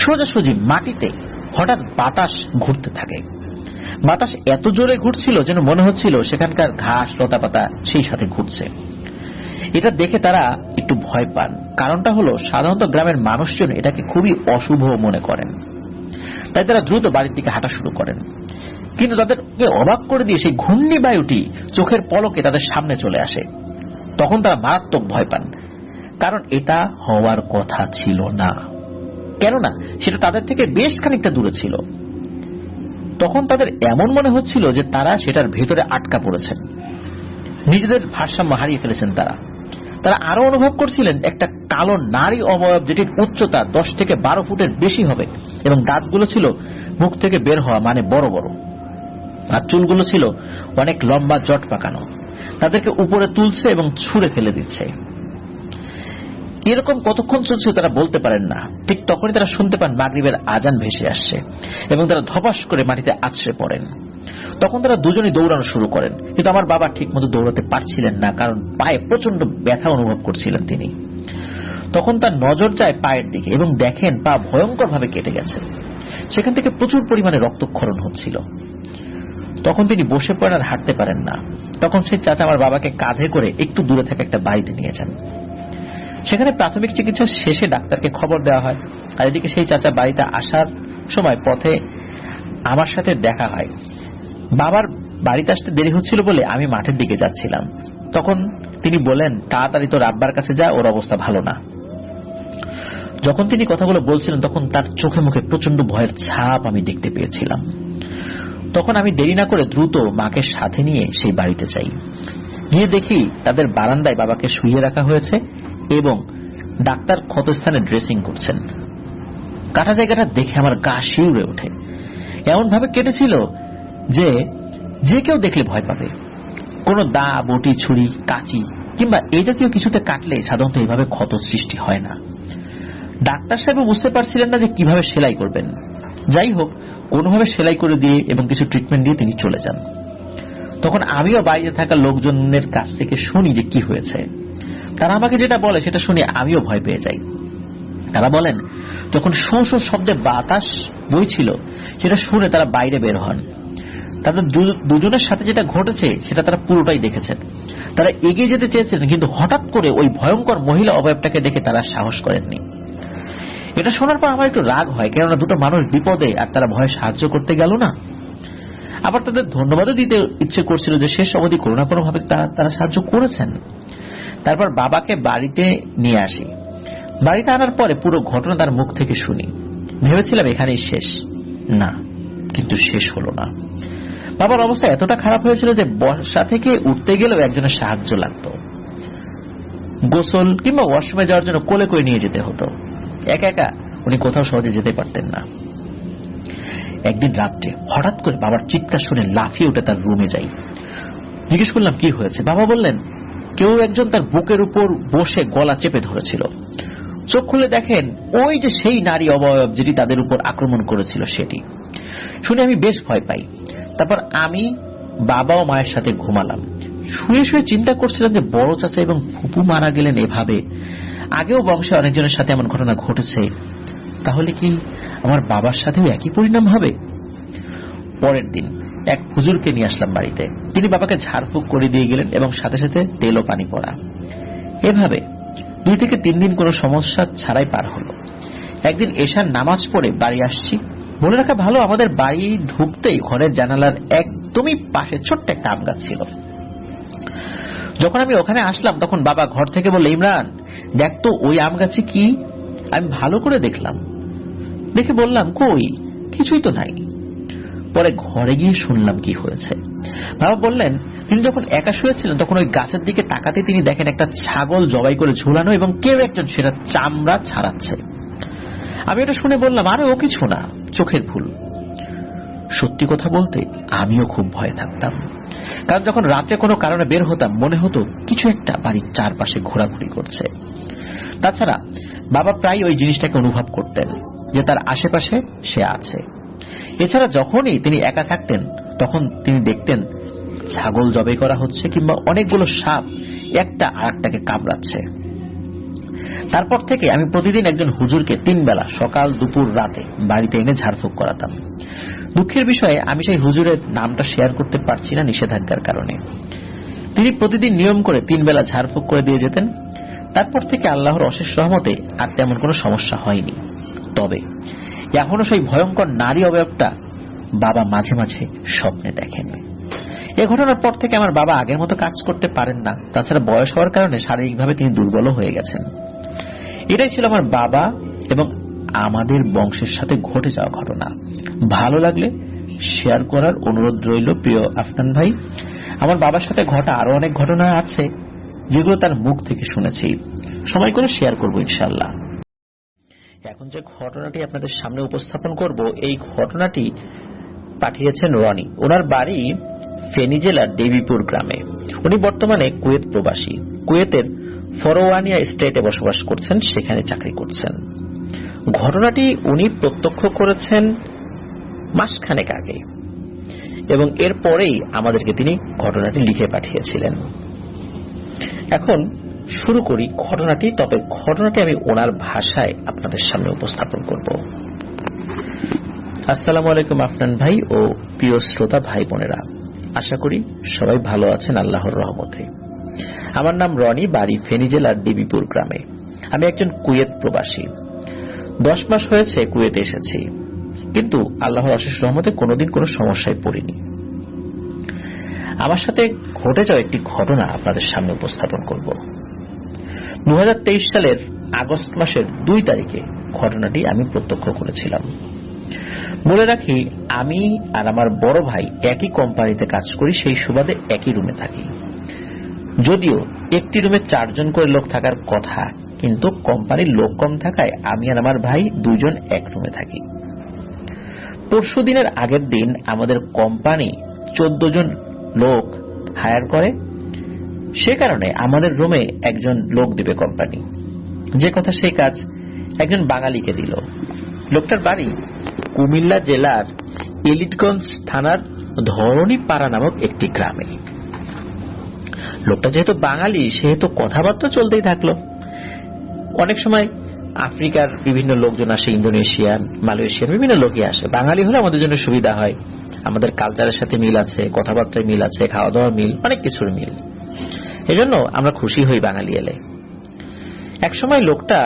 সোজাসুজি মাটিতে হঠাৎ বাতাস ঘুরতে থাকে। বাতাস এত জোরে ঘুরছিল যেন মনে হচ্ছিল সেখানকার ঘাস লতা পাতা সেই সাথে ঘুরছে। এটা দেখে তারা একটু ভয় পান। কারণটা হলো সাধারণত গ্রামের মানুষজন এটাকে খুবই অশুভ মনে করেন, তাই তারা দ্রুত বাড়ির দিকে হাঁটা শুরু করেন। কিন্তু তাদেরকে অবাক করে দিয়ে সেই ঘূর্ণি বায়ুটি চোখের পলকে তাদের সামনে চলে আসে। তখন তারা মারাত্মক ভয় পান, কারণ এটা হওয়ার কথা ছিল না, কেননা সেটা তাদের থেকে বেশ খানিকটা দূরে ছিল। তখন তাদের এমন মনে হচ্ছিল যে তারা সেটার ভেতরে আটকা পড়েছেন, নিজেদের ভারসাম্য হারিয়ে ফেলেছেন। তারা আরো অনুভব করছিলেন একটা কালো নারী অবয়ব, যেটির উচ্চতা 10 থেকে 12 ফুটের বেশি হবে, এবং দাঁতগুলো ছিল মুখ থেকে বের হওয়া, মানে বড় বড়, আর চুলগুলো ছিল অনেক লম্বা, জট পাকানো। তাদেরকে উপরে তুলছে এবং ছুঁড়ে ফেলে দিচ্ছে। এরকম কতক্ষণ চলছে তারা বলতে পারেন না। ঠিক তখনই তারা শুনতে পান মাগরিবের আজান ভেসে আসছে, এবং তারা ধপাস করে মাটিতে আছড়ে পড়েন। তখন তারা দুজনেই দৌড়ানো শুরু করেন, কিন্তু আমার বাবা ঠিক মতো দৌড়াতে পারছিলেন না, কারণ পায়ে প্রচন্ড ব্যথা অনুভব করছিলেন তিনি। তখন তার নজর যায় পায়ের দিকে এবং দেখেন পা ভয়ঙ্কর ভাবে কেটে গেছে, সেখান থেকে প্রচুর পরিমাণে রক্তক্ষরণ হচ্ছিল। তখন তিনি বসে পড়েন আর হাঁটতে পারেন না। তখন সেই চাচা আমার বাবাকে কাঁধে করে একটু দূরে থাকা একটা বাড়িতে নিয়ে যান। সেখানে প্রাথমিক চিকিৎসা শেষে ডাক্তারকে খবর দেওয়া হয়। আর এদিকে সেই চাচা বাড়িতে আসার সময় পথে আমার সাথে দেখা হয়। বাবার বাড়িতে আসতে দেরি হচ্ছিল বলে আমি মাঠের দিকে যাচ্ছিলাম। তখন তিনি বলেন, তাড়াতাড়ি তোর আব্বার কাছে যা, ওর অবস্থা ভালো না। যখন তিনি কথাগুলো বলছিলেন তখন তার চোখে মুখে প্রচন্ড ভয়ের ছাপ আমি দেখতে পেয়েছিলাম। তখন আমি দেরি না করে দ্রুত মাকে সাথে নিয়ে সেই বাড়িতে যাই। গিয়ে দেখি তাদের বারান্দায় বাবাকে শুইয়ে রাখা হয়েছে এবং ডাক্তার ক্ষতস্থানে ড্রেসিং করছেন। কাটা জায়গাটা দেখে আমার গা শিউরে ওঠে। এমন ভাবে কেটেছিল যে যে কেউ দেখলে ভয় পাবে। কোন দা, বটি, ছুরি, কাঁচি কিংবা এই জাতীয় কিছুতে কাটলে সাধারণত এইভাবে ক্ষত সৃষ্টি হয় না। ডাক্তার সাহেব বুঝতে পারছিলেন না যে কিভাবে সেলাই করবেন। যাই হোক, কোনোভাবে সেলাই করে দিয়ে এবং কিছু ট্রিটমেন্ট দিয়ে তিনি চলে যান। তখন আমিও বাইরে থাকা লোকজনের কাছ থেকে শুনি যে কি হয়েছে। তারা আমাকে যেটা বলে সেটা শুনে আমিও ভয় পেয়ে যাই। তারা বলেন, যখন শো শো শব্দে বাতাস বইছিল সেটা শুনে তারা বাইরে বের হন। তাদের দুজনের সাথে যেটা ঘটেছে সেটা তারা পুরোটাই দেখেছেন। তারা এগিয়ে যেতে চেয়েছিলেন, কিন্তু হঠাৎ করে ওই ভয়ঙ্কর মহিলা অবয়বটাকে দেখে তারা সাহস করেননি। এটা শোনার পর আমার একটু রাগ হয়, কেননা দুটো মানুষ বিপদে আর তারা ভয়ে সাহায্য করতে গেল না। আবার তাদের ধন্যবাদও দিতে ইচ্ছে করছিল যে শেষ অবধি কোনো না কোনো ভাবে তারা সাহায্য করেছেন। তারপর বাবাকে বাড়িতে নিয়ে আসি। বাড়িতে আনার পরে পুরো ঘটনা তার মুখ থেকে শুনি। ভেবেছিলাম এখানেই শেষ, না, কিন্তু শেষ হলো না। বাবার অবস্থা এতটা খারাপ হয়েছিল যে বসা থেকে উঠতে গেলেও একজনের সাহায্য লাগতো। গোসল কিংবা ওয়াশরুমে যাওয়ার জন্য কোলে করে নিয়ে যেতে হতো। একা একা উনি কোথাও সহজে যেতে পারতেন না। একদিন রাত্রে হঠাৎ করে বাবার চিৎকার শুনে লাফিয়ে উঠে তার রুমে যাই। জিজ্ঞেস করলাম কি হয়েছে। বাবা বললেন, কেউ একজন তার বুকের উপর বসে গলা চেপে ধরেছিল। চোখ খুলে দেখেন ওই যে সেই নারী অবয়ব যেটি তাদের উপর আক্রমণ করেছিল সেটি। শুনে আমি বেশ ভয় পাই। তারপর আমি বাবা ও মায়ের সাথে ঘুমালাম। শুয়ে শুয়ে চিন্তা করছিলাম যে বড় চাচা এবং ফুপু মারা গেলেন এভাবে। আগেও বংশে অনেকজনের সাথে এমন ঘটনা ঘটেছে, তাহলে কি আমার বাবার সাথেও একই পরিণাম হবে? পরের দিন এক হুজুরকে নিয়ে আসলাম বাড়িতে। তিনি বাবাকে ঝাড়ফুঁক করে দিয়ে গেলেন এবং সাথে সাথে তেল ও পানি পড়া। এভাবে 2 থেকে 3 দিন কোনো সমস্যা ছাড়াই পার হলো। একদিন এশার নামাজ পড়ে বাড়ি আসছি। বলে রাখা ভালো, আমাদের বাড়ি ঢুকতেই ঘরের জানালার একদমই পাশে ছোট্ট একটা আম গাছ ছিল। যখন আমি ওখানে আসলাম তখন বাবা ঘর থেকে বলল, ইমরান দেখ তো ওই আম গাছে কি। আমি ভালো করে দেখলাম, দেখে বললাম, কই, কিছুই তো নাই। পরে ঘরে গিয়ে শুনলাম কি হয়েছে। বাবা বললেন, তিনি যখন একা শুয়েছিলেন তখন ওই গাছের দিকে তাকাতে তিনি দেখেন একটা ছাগল জবাই করে ঝুলানো এবং কেউ একজন সেটা চামড়া ছাড়াচ্ছে। আমি এটা শুনে বললাম, আরে ও কিছু না, চোখের ভুল। সত্যি কথা বলতে আমিও খুব ভয়ে থাকতাম, কারণ যখন রাতে কোনো কারণে বের হতাম মনে হতো কিছু একটা বাড়ির চারপাশে ঘোরাঘুরি করছে। তাছাড়া বাবা প্রায় ওই জিনিসটাকে অনুভব করতেন যে তার আশেপাশে সে আছে। এছাড়া যখনই তিনি একা থাকতেন তখন তিনি দেখতেন ছাগল জবাই করা হচ্ছে কিংবা অনেকগুলো সাপ একটা আরেকটাকে কামড়াচ্ছে। তারপর থেকে আমি প্রতিদিন একজন হুজুরকে 3 বেলা সকাল, দুপুর, রাতে বাড়িতে এনে ঝাড়ফুঁক করাতাম। দুঃখের বিষয়ে আমি সেই হুজুরের নামটা শেয়ার করতে পারছি না নিষেধাজ্ঞার কারণে। তিনি প্রতিদিন নিয়ম করে 3 বেলা ঝাড়ফুঁক করে দিয়ে যেতেন। তারপর থেকে আল্লাহর অশেষ রহমতে আর তেমন কোনো সমস্যা হয়নি। তবে এখনো সেই ভয়ঙ্কর নারী অবয়বটা বাবা মাঝে মাঝে স্বপ্নে দেখেন। এ ঘটনার পর থেকে আমার বাবা আগের মতো কাজ করতে পারেন না। তাছাড়া বয়স হওয়ার কারণে শারীরিকভাবে তিনি দুর্বল হয়ে গেছেন। এটাই ছিল আমার বাবা এবং আমাদের বংশের সাথে ঘটে যাওয়া ঘটনা। ভালো লাগলে শেয়ার করার অনুরোধ রইল প্রিয় আফনান ভাই। আমার বাবার সাথে ঘটা আরো অনেক ঘটনা আছে যেগুলো তার মুখ থেকে শুনেছি, সময় করে শেয়ার করব ইনশাআল্লাহ। এখন যে ঘটনাটি আপনাদের সামনে উপস্থাপন করব, এই ঘটনাটি পাঠিয়েছেন রনি। ওনার বাড়ি ফেনী জেলার দেবীপুর গ্রামে। উনি বর্তমানে কুয়েত প্রবাসী। কুয়েতের ফরওয়ানিয়া স্টেটে বসবাস করছেন, সেখানে চাকরি করছেন। ঘটনাটি উনি প্রত্যক্ষ করেছেন মাসখানেক আগে এবং এরপরেই আমাদেরকে তিনি ঘটনাটি লিখে পাঠিয়েছিলেন। এখন শুরু করি ঘটনাটি। তবে ঘটনাটি আমি ওনার ভাষায় আপনাদের সামনে উপস্থাপন করব। আসসালামু আলাইকুম আফনান ভাই ও প্রিয় শ্রোতা ভাই বোনেরা, আশা করি সবাই ভালো আছেন আল্লাহর রহমতে। আমার নাম রনি, বাড়ি ফেনী জেলার দেবীপুর গ্রামে। আমি একজন কুয়েত প্রবাসী। 10 মাস হয়েছে কুয়েতে এসেছি, কিন্তু আল্লাহর অশেষ রহমতে কোনোদিন কোনো সমস্যায় পড়িনি। আমার সাথে ঘটে যাওয়া একটি ঘটনা আপনাদের সামনে উপস্থাপন করব। 2023 সালের আগস্ট মাসের 2 তারিখে ঘটনাটি আমি প্রত্যক্ষ করেছিলাম। বলে রাখি, আমি আর আমার বড় ভাই একই কোম্পানিতে কাজ করি, সেই সুবাদে একই রুমে থাকি। যদিও একটি রুমে 4 জন করে লোক থাকার কথা, কিন্তু কোম্পানির লোক কম থাকায় আমি আর আমার ভাই 2 জন এক রুমে থাকি। পরশু দিনের আগের দিন আমাদের কোম্পানি 14 জন লোক হায়ার করে। সে কারণে আমাদের রুমে একজন লোক দিবে কোম্পানি। যে কথা সেই কাজ, একজন বাঙালিকে দিল। লোকটার বাড়ি কুমিল্লা জেলার এলিটগঞ্জ থানার ধরণীপাড়া নামক একটি গ্রামে। লোকটা যেহেতু বাঙালি, সেহেতু কথাবার্তা চলতেই থাকলো। অনেক সময় আফ্রিকার বিভিন্ন লোকজন আসে, ইন্দোনেশিয়ান, মালয়েশিয়ান বিভিন্ন লোকই আসে। বাঙালি হলে আমাদের জন্য সুবিধা হয়, আমাদের কালচারের সাথে মিল আছে, কথাবার্তায় মিল আছে, খাওয়া দাওয়া মিল, অনেক কিছুর মিল। এজন্য আমরা খুশি হই বাঙালি এলে। এক সময় লোকটা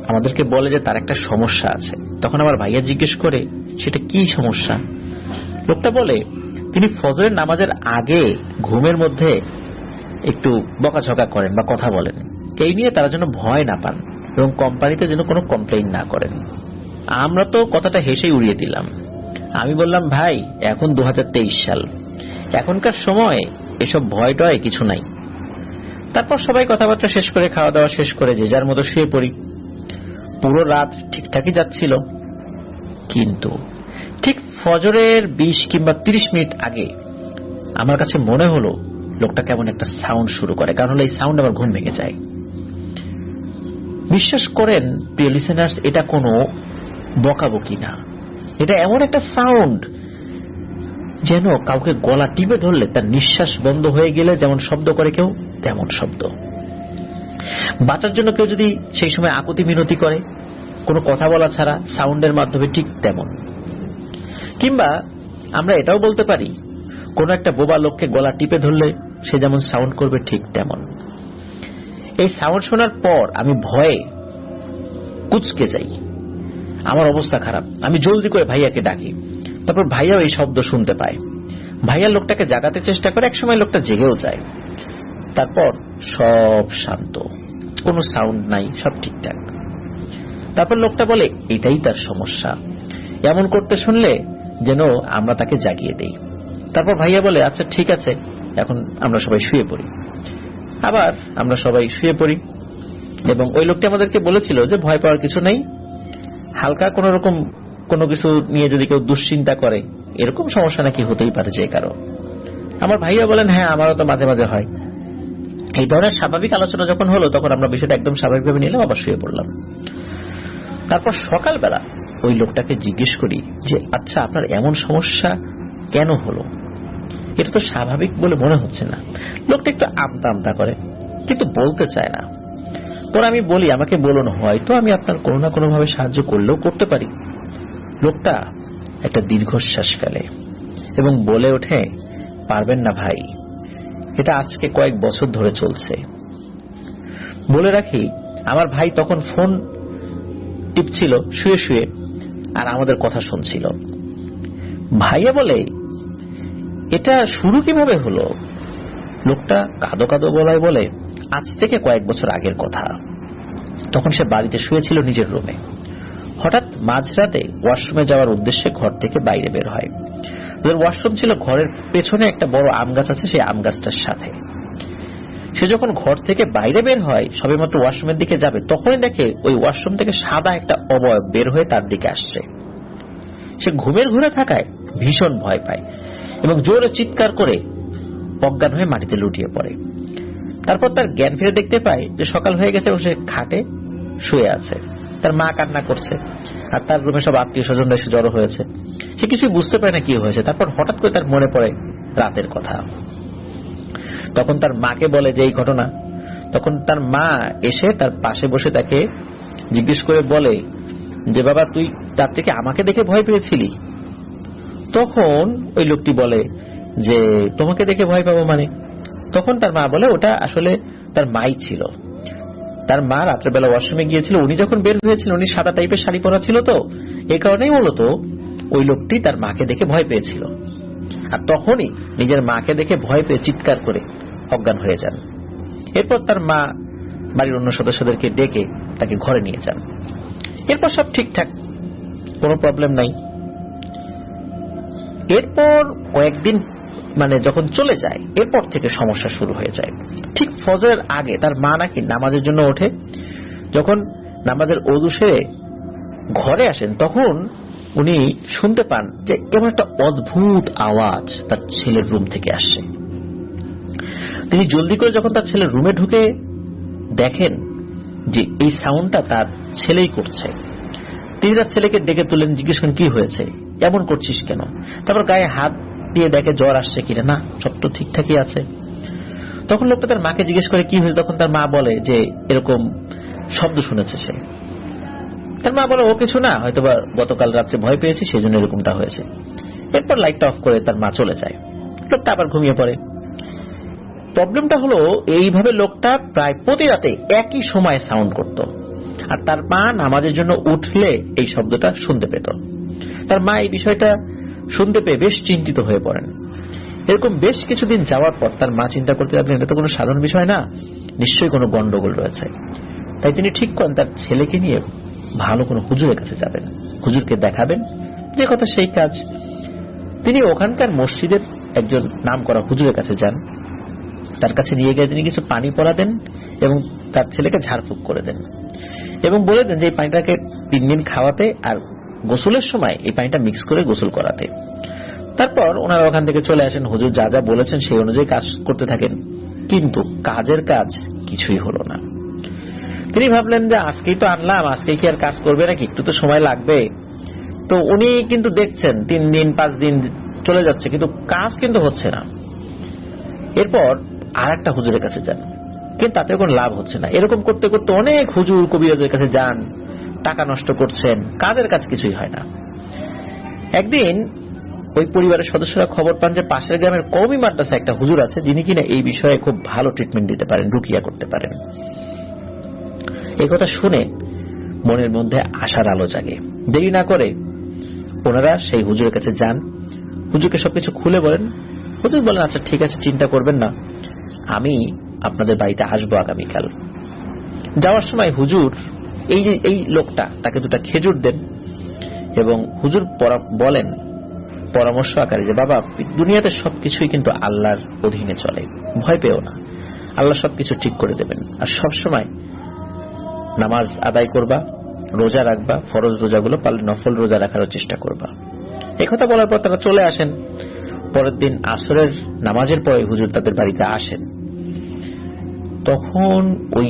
আমাদেরকে বলে যে তার একটা সমস্যা আছে। তখন আমার ভাইয়া জিজ্ঞেস করে সেটা কি সমস্যা। লোকটা বলে তিনি ফজরের নামাজের আগে ঘুমের মধ্যে একটু বকাঝকা করেন বা কথা বলেন। এই নিয়ে তারা যেন ভয় না পান এবং কোম্পানিতে যেন কোনো কমপ্লেইন না করেন। আমরা তো কথাটা হেসেই উড়িয়ে দিলাম। আমি বললাম, ভাই এখন 2023 সাল, এখনকার সময় এসব ভয় টয় কিছু নাই। তারপর সবাই কথাবার্তা শেষ করে, খাওয়া দাওয়া শেষ করে যে যার মতো শুয়ে পড়ি। পুরো রাত ঠিকঠাকই যাচ্ছিল, কিন্তু ঠিক ফজরের 20 কিংবা 30 মিনিট আগে আমার কাছে মনে হলো লোকটা কেমন একটা সাউন্ড শুরু করে। কারণ হলো এই সাউন্ড আমার ঘুম ভেঙে যায়। বিশ্বাস করেন প্রিয় লিসেনার্স, এটা কোনো বকাবকি না। এটা এমন একটা সাউন্ড যেন কাউকে গলা টিপে ধরলে তার নিঃশ্বাস বন্ধ হয়ে গেলে যেমন শব্দ করে কেউ, তেমন শব্দ। বাঁচার জন্য কেউ যদি সেই সময় আকুতি মিনতি করে কোনো কথা বলা ছাড়া সাউন্ডের মাধ্যমে, ঠিক তেমন। কিংবা আমরা এটাও বলতে পারি, কোন একটা বোবা লোককে গলা টিপে ধরলে সে যেমন সাউন্ড করবে, ঠিক তেমন। এই সাউন্ড শোনার পর আমি ভয়ে কুঁচকে যাই, আমার অবস্থা খারাপ। আমি জলদি করে ভাইয়াকে ডাকি। তারপর ভাইয়াও এই শব্দ শুনতে পায়। ভাইয়া লোকটাকে জাগাতে চেষ্টা করে, একসময় লোকটা জেগেও যায়। তারপর সব শান্ত, কোনো সাউন্ড নাই, সব ঠিকঠাক। তারপর লোকটা বলে এটাই তার সমস্যা, এমন করতে শুনলে যেন আমরা তাকে জাগিয়ে দেই। তারপর ভাইয়া বলে, আচ্ছা ঠিক আছে, এখন আমরা সবাই শুয়ে পড়ি। আবার আমরা সবাই শুয়ে পড়ি এবং ওই লোকটি আমাদেরকে বলেছিল যে ভয় পাওয়ার কিছু নেই, হালকা কোন রকম কোনো কিছু নিয়ে যদি কেউ দুশ্চিন্তা করে, এরকম সমস্যা নাকি হতেই পারে যে কারো। আমার ভাইয়া বলেন, হ্যাঁ আমারও তো মাঝে মাঝে হয়। এই ধরনের স্বাভাবিক আলোচনা যখন হলো, তখন আমরা বিষয়টা একদম স্বাভাবিকভাবে নিলাম, আবার শুয়ে পড়লাম। তারপর সকালবেলা ওই লোকটাকে জিজ্ঞেস করি যে আচ্ছা আপনার এমন সমস্যা কেন হলো, এটা তো স্বাভাবিক বলে মনে হচ্ছে না। লোকটা একটু আমতা আমতা করে, কিন্তু বলতে চায় না। পরে আমি বলি, আমাকে বলুন, হয়তো আমি আপনার কোনো না কোনো ভাবে সাহায্য করলেও করতে পারি। লোকটা একটা দীর্ঘশ্বাস ফেলে এবং বলে ওঠে, পারবেন না ভাই, এটা আজকে কয়েক বছর ধরে চলছে। বলে রাখি, আমার ভাই তখন ফোন টিপছিল শুয়ে শুয়ে, আর আমাদের কথা শুনছিল। ভাইয়া বলে, এটা শুরু কিভাবে হলো? লোকটা কাঁদো কাঁদো গলায় বলে, আজ থেকে কয়েক বছর আগের কথা। তখন সে বাড়িতে শুয়েছিল নিজের রুমে। হঠাৎ মাঝরাতে ওয়াশরুমে যাওয়ার উদ্দেশ্যে ঘর থেকে বাইরে বের হয়। ওদের ওয়াশরুম ছিল ঘরের পেছনে একটা বড় আম গাছ আছে, সেই আম গাছটার সাথে। সে যখন ঘর থেকে বাইরে বের হয়, সবেমাত্র ওয়াশরুমের দিকে যাবে, তখনই দেখে ওই ওয়াশরুম থেকে সাদা একটা অবয়ব বের হয়ে তার দিকে আসছে। সে ঘুমের ঘুরে থাকায় ভীষণ ভয় পায় এবং জোরে চিৎকার করে অজ্ঞান হয়ে মাটিতে লুটিয়ে পড়ে। তারপর তার জ্ঞান ফিরে দেখতে পায় যে সকাল হয়ে গেছে এবং সে খাটে শুয়ে আছে। তার মা কান্না করছে, আর তার রুমে সব আত্মীয় স্বজনরা এসে জড়ো হয়েছে। সে কিছুই বুঝতে পারে না কি হয়েছে। তারপর হঠাৎ করে তার মনে পড়ে রাতের কথা। তখন তার মাকে বলে যে এই ঘটনা। তখন তার মা এসে তার পাশে বসে তাকে জিজ্ঞেস করে বলে যে, বাবা, তুই তার থেকে আমাকে দেখে ভয় পেয়েছিলি? তখন ওই লোকটি বলে যে, তোমাকে দেখে ভয় পাবো মানে? তখন তার মা বলে, ওটা আসলে তার মাই ছিল। তার মা রাত্রেবেলা ওয়াশরুমে গিয়েছিল, উনি যখন বের হয়েছিল উনি সাদা টাইপের শাড়ি পরা ছিল, তো এই কারণেই মূলত ওই লোকটি তার মাকে দেখে ভয় পেয়েছিল। আর তখনই নিজের মাকে দেখে ভয় পেয়ে চিৎকার করে অজ্ঞান হয়ে যান। এরপর তার মা বাড়ির অন্য সদস্যদেরকে ডেকে তাকে ঘরে নিয়ে যান। এরপর সব ঠিকঠাক, কোনো প্রবলেম নাই। এরপর কয়েকদিন যখন চলে যায়, এরপর থেকে সমস্যা শুরু হয়ে যায়। ঠিক ফজরের আগে তার মা নাকি নামাজের জন্য ওঠে। যখন নামাজের ওযু সেরে ঘরে আসেন, তখন উনি শুনতে পান যে এমন একটা অদ্ভুত আওয়াজ তার ছেলের রুম থেকে আসছে। তিনি জলদি করে যখন তার ছেলের রুমে ঢুকে দেখেন যে এই সাউন্ডটা তার ছেলেই করছে। তিনি তার ছেলেকে ডেকে তুলেন, জিজ্ঞেস করেন, কি হয়েছে, এমন করছিস কেন? তারপর গায়ে হাত দিয়ে দেখে জ্বর আসছে কিনা, না, সব তো ঠিকঠাকই আছে। তখন লোকটা তার মাকে জিজ্ঞেস করে কি হয়েছে। তখন তার মা বলে যে এরকম শব্দ শুনেছে সে। তার মা বলে, ও কিছু না, হয়তো বা গতকাল রাত্রে ভয় পেয়েছি, সেই জন্য এরকমটা হয়েছে। এরপর লাইটটা অফ করে তার মা চলে যায়। লোকটা আবার ঘুমিয়ে পড়ে। প্রবলেমটা হলো, এইভাবে লোকটা প্রায় প্রতি রাতে একই সময় সাউন্ড করত, আর তার মা নামাজের জন্য উঠলে এই শব্দটা শুনতে পেত। তার মা এই বিষয়টা শুনতে পেয়ে বেশ চিন্তিত হয়ে পড়েন। এরকম বেশ কিছুদিন যাওয়ার পর তার মা চিন্তা করতে লাগলেন, এটা তো কোনো সাধারণ বিষয় না, নিশ্চয়ই কোনো গন্ডগোল রয়েছে। তাই তিনি ঠিক করেন তার ছেলেকে নিয়ে ভালো কোনো হুজুরের কাছে যাবেন, হুজুরকে দেখাবেন, যে কথা সেই কাজ। তিনি ওখানকার মসজিদের একজন নাম করা হুজুরের কাছে যান। তার কাছে নিয়ে গিয়ে তিনি কিছু পানি পরা দেন এবং তার ছেলেকে ঝাড়ফুঁক করে দেন এবং বলে দেন যে এই পানিটাকে 3 দিন খাওয়াতে, আর গোসলের সময় এই পানিটা মিক্স করে গোসল করাতে। তারপর ওনারা ওখান থেকে চলে আসেন। হুজুর যা যা বলেছেন সেই অনুযায়ী কাজ করতে থাকেন, কিন্তু কাজের কাজ কিছুই হলো না। তিনি ভাবলেন যে আজকেই তো আনলাম, আজকে কি আর কাজ করবে নাকি, একটু তো সময় লাগবে। তো উনি কিন্তু দেখছেন 3 দিন 5 দিন চলে যাচ্ছে, কিন্তু কাজ কিন্তু হচ্ছে না। এরপর আর একটা হুজুরের কাছে যান, কিন্তু তাতে কোনো লাভ হচ্ছে না। এরকম করতে করতে অনেক হুজুর কবিরাজের কাছে যান, টাকা নষ্ট করছেন, কাজের কাজ কিছুই হয় না। একদিন ওই পরিবারের সদস্যরা খবর পান যে পাশের গ্রামের কওমি মাদ্রাসা একটা হুজুর আছে, যিনি কিনা এই বিষয়ে খুব ভালো ট্রিটমেন্ট দিতে পারেন, রুকিয়া করতে পারেন। এই কথা শুনে মনের মধ্যে আশার আলো জাগে। দেরি না করে ওনারা সেই হুজুরের কাছে যান। হুজুরকে সবকিছু খুলে বলেন। হুজুর বলেন, আচ্ছা ঠিক আছে, চিন্তা করবেন না, আমি আপনাদের বাড়িতে আসবো আগামীকাল। যাওয়ার সময় হুজুর এই লোকটা তাকে 2টা খেজুর দেন এবং হুজুর বলেন পরামর্শ আকারে যে, বাবা, দুনিয়াতে সবকিছুই কিন্তু আল্লাহর অধীনে চলে, ভয় পেও না, আল্লাহ সবকিছু ঠিক করে দেবেন। আর সব সময় নামাজ আদায় করবা, রোজা রাখবা, ফরজ রোজাগুলো পারলে নফল রোজা রাখার চেষ্টা করবা। এই কথা বলার পর তারা চলে আসেন। পরের দিন আসরের নামাজের পরে হুজুর তাদের বাড়িতে আসেন। তখন ওই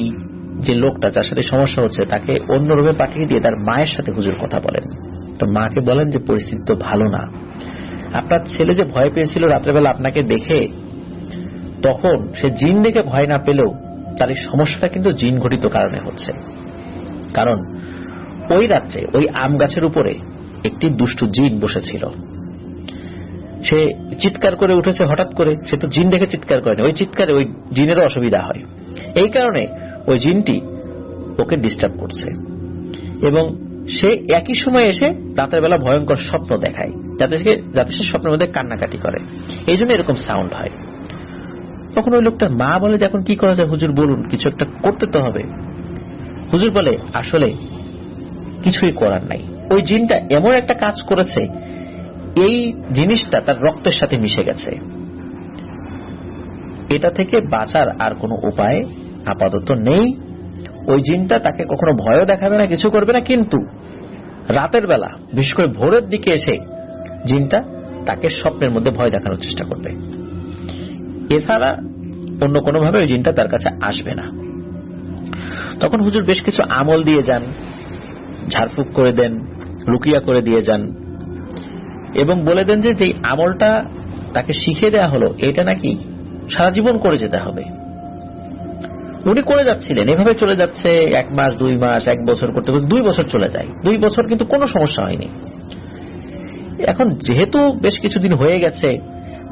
যে লোকটা যার সাথে সমস্যা হচ্ছে তাকে অন্য রুমে পাঠিয়ে দিয়ে তার মায়ের সাথে হুজুর কথা বলেন। তো মাকে বলেন যে পরিস্থিতি তো ভালো না, আপনার ছেলে যে ভয় পেয়েছিল রাত্রেবেলা আপনাকে দেখে, তখন সে জিন দেখে ভয় না পেলেও তার এই সমস্যাটা কিন্তু জিন ঘটিত কারণে হচ্ছে। কারণ ওই রাত্রে ওই আম গাছের উপরে একটি দুষ্টু জিন বসেছিল। সে চিৎকার করে উঠেছে হঠাৎ করে, সে তো জিন দেখে চিৎকার করেনি, ওই চিৎকারে ওই জিনেরও অসুবিধা হয়। এই কারণে ওই জিনটি ওকে ডিস্টার্ব করছে এবং সে একই সময় এসে রাতের বেলা ভয়ঙ্কর স্বপ্ন দেখায়, যাতে সে স্বপ্নের মধ্যে কান্নাকাটি করে, এই জন্য এরকম সাউন্ড হয়। তখন ওই লোকটার মা বলে যে এখন কি করা যায় হুজুর, বলুন, কিছু একটা করতে তো হবে। হুজুর বলে আসলে কিছুই করার নাই, ওই জিনটা এমন একটা কাজ করেছে, এই জিনিসটা তার রক্তের সাথে মিশে গেছে, এটা থেকে বাঁচার আর কোনো উপায় আপাতত নেই। ওই জিনটা তাকে কখনো ভয়ও দেখাবে না, কিছু করবে না, কিন্তু রাতের বেলা বিশেষ করে ভোরের দিকে এসে জিনটা তাকে স্বপ্নের মধ্যে ভয় দেখানোর চেষ্টা করবে, এছাড়া অন্য কোনোভাবে ওই জিনটা তার কাছে আসবে না। তখন হুজুর বেশ কিছু আমল দিয়ে যান, ঝাড়ফুঁক করে দেন, রুকিয়া করে দিয়ে যান এবং বলে দেন যে যেই আমলটা তাকে শিখিয়ে দেওয়া হলো এটা নাকি সারা জীবন করে যেতে হবে। উনি করে যাচ্ছিলেন, এভাবে চলে যাচ্ছে 1 মাস 2 মাস 1 বছর করতে করতে 2 বছর চলে যায়। 2 বছর কিন্তু কোনো সমস্যা হয়নি। এখন যেহেতু বেশ কিছুদিন হয়ে গেছে,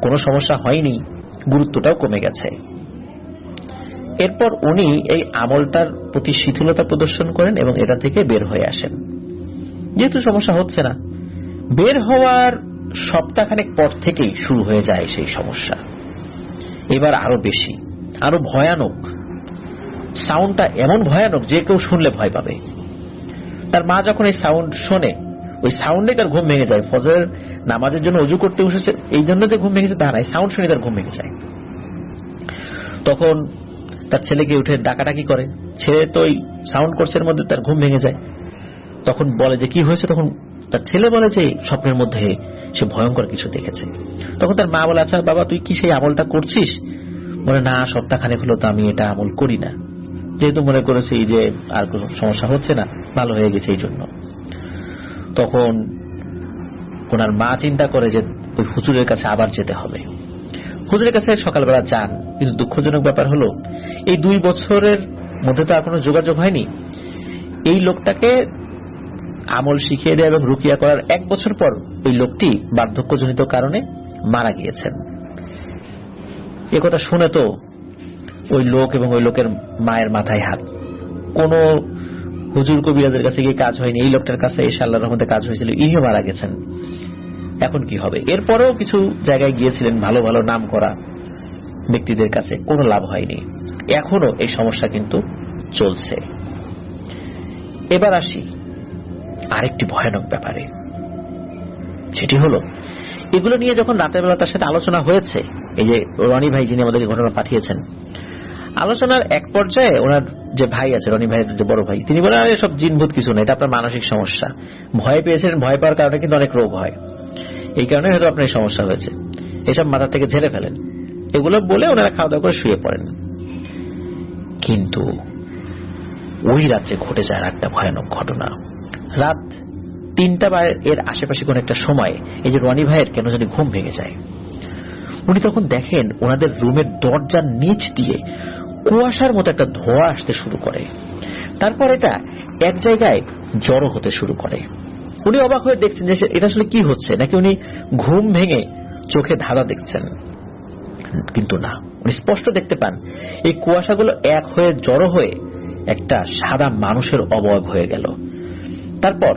কোনো সমস্যা হয়নি, গুরুত্বটাও কমে গেছে। এরপর উনি এই আমলটার প্রতি শিথিলতা প্রদর্শন করেন এবং এটা থেকে বের হয়ে আসেন। যেহেতু সমস্যা হচ্ছে না, বের হওয়ার সপ্তাহখানেক পর থেকেই শুরু হয়ে যায় সেই সমস্যা। এবার আরো বেশি, আরো ভয়ানক। সাউন্ডটা এমন ভয়ানক যে কেউ শুনলে ভয় পাবে। তার মা যখন এই সাউন্ড শোনে, ওই সাউন্ডে তার ঘুম ভেঙে যায়। ফজরের নামাজের জন্য ওযু করতে বসেছে, এই জন্য যে ঘুম ভেঙেছে তা নাই, সাউন্ড শুনে তার ঘুম ভেঙে যায়। তখন তার ছেলেকে উঠে ডাকাডাকি করে, ছেলে তো ওই সাউন্ড কোর্সের মধ্যে তার ঘুম ভেঙে যায়। তখন বলে যে কি হয়েছে, তখন তার ছেলে বলে যে স্বপ্নের মধ্যে সে ভয়ঙ্কর কিছু দেখেছে। তখন তার মা বলে আচ্ছা বাবা তুই কি সেই আমলটা করছিস? বলে না, সপ্তাহখানেক হলো তো আমি এটা আমল করি না, যেহেতু মনে করেছি যে আর কোনো সমস্যা হচ্ছে না, ভালো হয়ে গেছে এই জন্য। তখন ওনার মা চিন্তা করে যে ওই হুজুরের কাছে আবার যেতে হবে। হুজুরের কাছে সকালবেলা যান, কিন্তু দুঃখজনক ব্যাপার হলো এই 2 বছরের মধ্যে তো আর কোনো যোগাযোগ হয়নি। এই লোকটাকে আমল শিখিয়ে দেয় এবং রুকিয়া করার 1 বছর পর ওই লোকটি বার্ধক্যজনিত কারণে মারা গিয়েছেন। এ কথা শুনে তো ওই লোক এবং ওই লোকের মায়ের মাথায় হাত। কোন হুজুর কবিরাজের কাছে গিয়ে কাজ হয়নি, এই লোকটার কাছে এসে আল্লাহর রহমতে কাজ হয়েছিল, ইনিও মারা গেছেন, এখন কি হবে? এরপরেও কিছু জায়গায় গিয়েছিলেন ভালো ভালো নাম করা ব্যক্তিদের কাছে, কোনো লাভ হয়নি। এখনো এই সমস্যা কিন্তু চলছে। এবার আসি আরেকটি ভয়ানক ব্যাপারে, সেটি হলো এগুলো নিয়ে যখন রাতের বেলা তার সাথে আলোচনা হয়েছে, এই যে রনি ভাই যিনি আমাদেরকে ঘটনা পাঠিয়েছেন, আলোচনার এক পর্যায়ে ওনার যে ভাই আছে, রনি ভাইয়ের যে বড় ভাই, তিনি বলেন আরে সব জিনভূত কিছু না, এটা আপনার মানসিক সমস্যা, ভয় পেয়েছেন, ভয় পাওয়ার কারণে কিন্তু অনেক রোগ হয়, এই কারণে হয়তো আপনার সমস্যা হয়েছে, এসব মাথা থেকে ঝেড়ে ফেলেন। এগুলো বলে ওনারা খাওয়া দাওয়া করে শুয়ে পড়েন। কিন্তু ওই রাত্রে ঘটে যায় একটা ভয়ানক ঘটনা। রাত 3টা বা এর আশেপাশে কোন একটা সময় এই যে রনি ভাইয়ের কেন জানি ঘুম ভেঙে যায়। উনি তখন দেখেন ওনাদের রুমের দরজার নিচ দিয়ে কুয়াশার মতো একটা ধোঁয়া আসতে শুরু করে, তারপর এটা এক জায়গায় জড়ো হতে শুরু করে। উনি অবাক হয়ে দেখছেন যে এটা আসলে কি হচ্ছে, নাকি উনি ঘুম ভেঙে চোখে ধাঁধা দেখছেন, কিন্তু না, উনি স্পষ্ট দেখতে পান এই কুয়াশাগুলো এক হয়ে জড়ো হয়ে একটা সাদা মানুষের অবয়ব হয়ে গেল। তারপর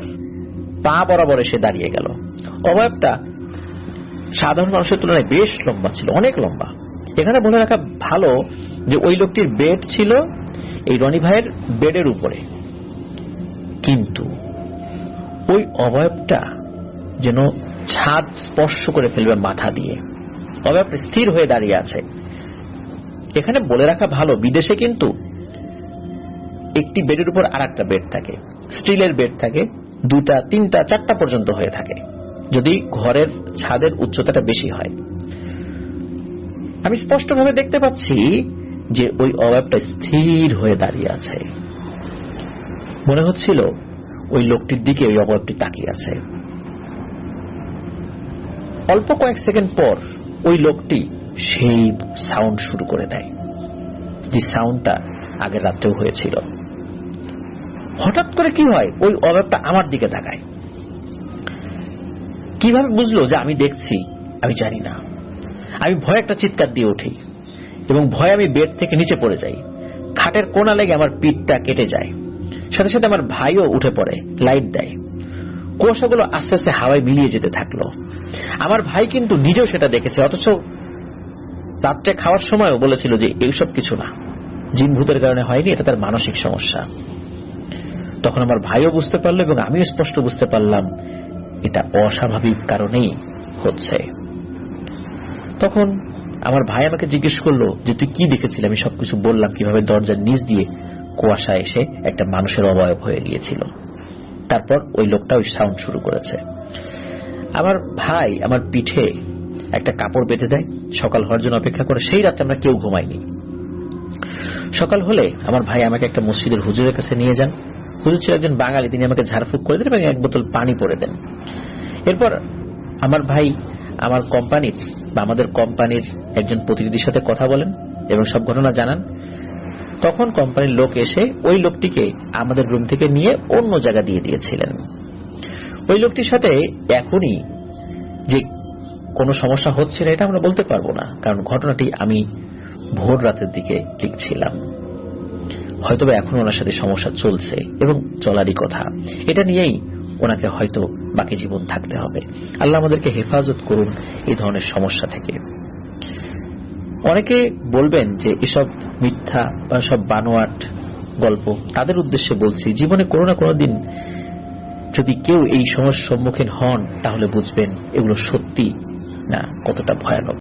পা বরাবর এসে দাঁড়িয়ে গেল। অবয়বটা সাধারণ মানুষের তুলনায় বেশ লম্বা ছিল, অনেক লম্বা। এখানে বলে রাখা ভালো যে ওই লোকটির বেড ছিল এই রনি ভাইয়ের বেডের উপরে, কিন্তু ওই অবয়বটা যেন ছাদ স্পর্শ করে ফেলবে মাথা দিয়ে। অবয়বটা স্থির হয়ে দাঁড়িয়ে আছে। এখানে বলে রাখা ভালো, বিদেশে কিন্তু একটি বেডের উপর আর একটা বেড থাকে, স্টিলের বেড থাকে, 2টা 3টা 4টা পর্যন্ত হয়ে থাকে, যদি ঘরের ছাদের উচ্চতাটা বেশি হয়। আমি স্পষ্টভাবে দেখতে পাচ্ছি যে ওই অবয়বটা স্থির হয়ে দাঁড়িয়ে আছে। মনে হচ্ছিল ওই লোকটির দিকে ওই অবয়বটি তাকিয়ে আছে। অল্প কয়েক সেকেন্ড পর ওই লোকটি সেই সাউন্ড শুরু করে দেয়, যে সাউন্ডটা আগের রাত্রেও হয়েছিল। হঠাৎ করে কি হয়, ওই অবয়বটা আমার দিকে তাকায়। কিভাবে বুঝলো যে আমি দেখছি? আমি জানি না। আমি ভয়ে একটা চিৎকার দিয়ে উঠি এবং ভয়ে আমি বেড থেকে নিচে পড়ে যাই। খাটের কোণা লেগে আমার পিঠটা কেটে যায়। সাথে সাথে আমার ভাইও উঠে পড়ে, লাইট দেয়। কুয়াশাগুলো আস্তে আস্তে হাওয়ায় মিলিয়ে যেতে থাকলো। আমার ভাই কিন্তু নিজেও সেটা দেখেছে, অথচ রাত্রে খাওয়ার সময়ও বলেছিল যে এইসব কিছু না, জিন ভূতের কারণে হয়নি, এটা তার মানসিক সমস্যা। তখন আমার ভাইও বুঝতে পারলো এবং আমিও স্পষ্ট বুঝতে পারলাম এটা অস্বাভাবিক কারণেই হচ্ছে। তখন আমার ভাই আমাকে জিজ্ঞেস করলো যে তুই কি দেখেছিলি। আমি সবকিছু বললাম, কিভাবে দরজার নিচ দিয়ে কুয়াশা এসে একটা মানুষের অবয়ব হয়ে গিয়েছিল। তারপর ওই লোকটা ওই সাউন্ড শুরু করেছে। আমার ভাই আমার পিঠে একটা কাপড় বেঁধে দেয়, সকাল হওয়ার জন্য অপেক্ষা করে। সেই রাতে আমরা কেউ ঘুমাইনি। সকাল হলে আমার ভাই আমাকে একটা মসজিদের হুজুরের কাছে নিয়ে যান। হুজুর ছিল একজন বাঙালি, তিনি আমাকে ঝাড়ফুঁক করে দেন এবং এক বোতল পানি পরে দেন। এরপর আমার ভাই আমার কোম্পানির বা আমাদের কোম্পানির একজন প্রতিনিধির সাথে কথা বলেন এবং সব ঘটনা জানান। তখন কোম্পানির লোক এসে ওই লোকটিকে আমাদের রুম থেকে নিয়ে অন্য জায়গা দিয়ে দিয়েছিলেন। ওই লোকটির সাথে এখনই যে কোনো সমস্যা হচ্ছে না এটা আমরা বলতে পারবো না, কারণ ঘটনাটি আমি ভোর রাতের দিকে লিখছিলাম। হয়তোবা এখন ওনার সাথে সমস্যা চলছে এবং চলারই কথা। এটা নিয়েই ওনাকে হয়তো বাকি জীবন থাকতে হবে। আল্লাহ আমাদেরকে হেফাজত করুন এই ধরনের সমস্যা থেকে। অনেকে বলবেন যে এসব মিথ্যা বা সব বানোয়াট গল্প, তাদের উদ্দেশ্যে বলছি জীবনে কোনো না কোনো দিন যদি কেউ এই সমস্যার সম্মুখীন হন তাহলে বুঝবেন এগুলো সত্যি না কতটা ভয়ানক।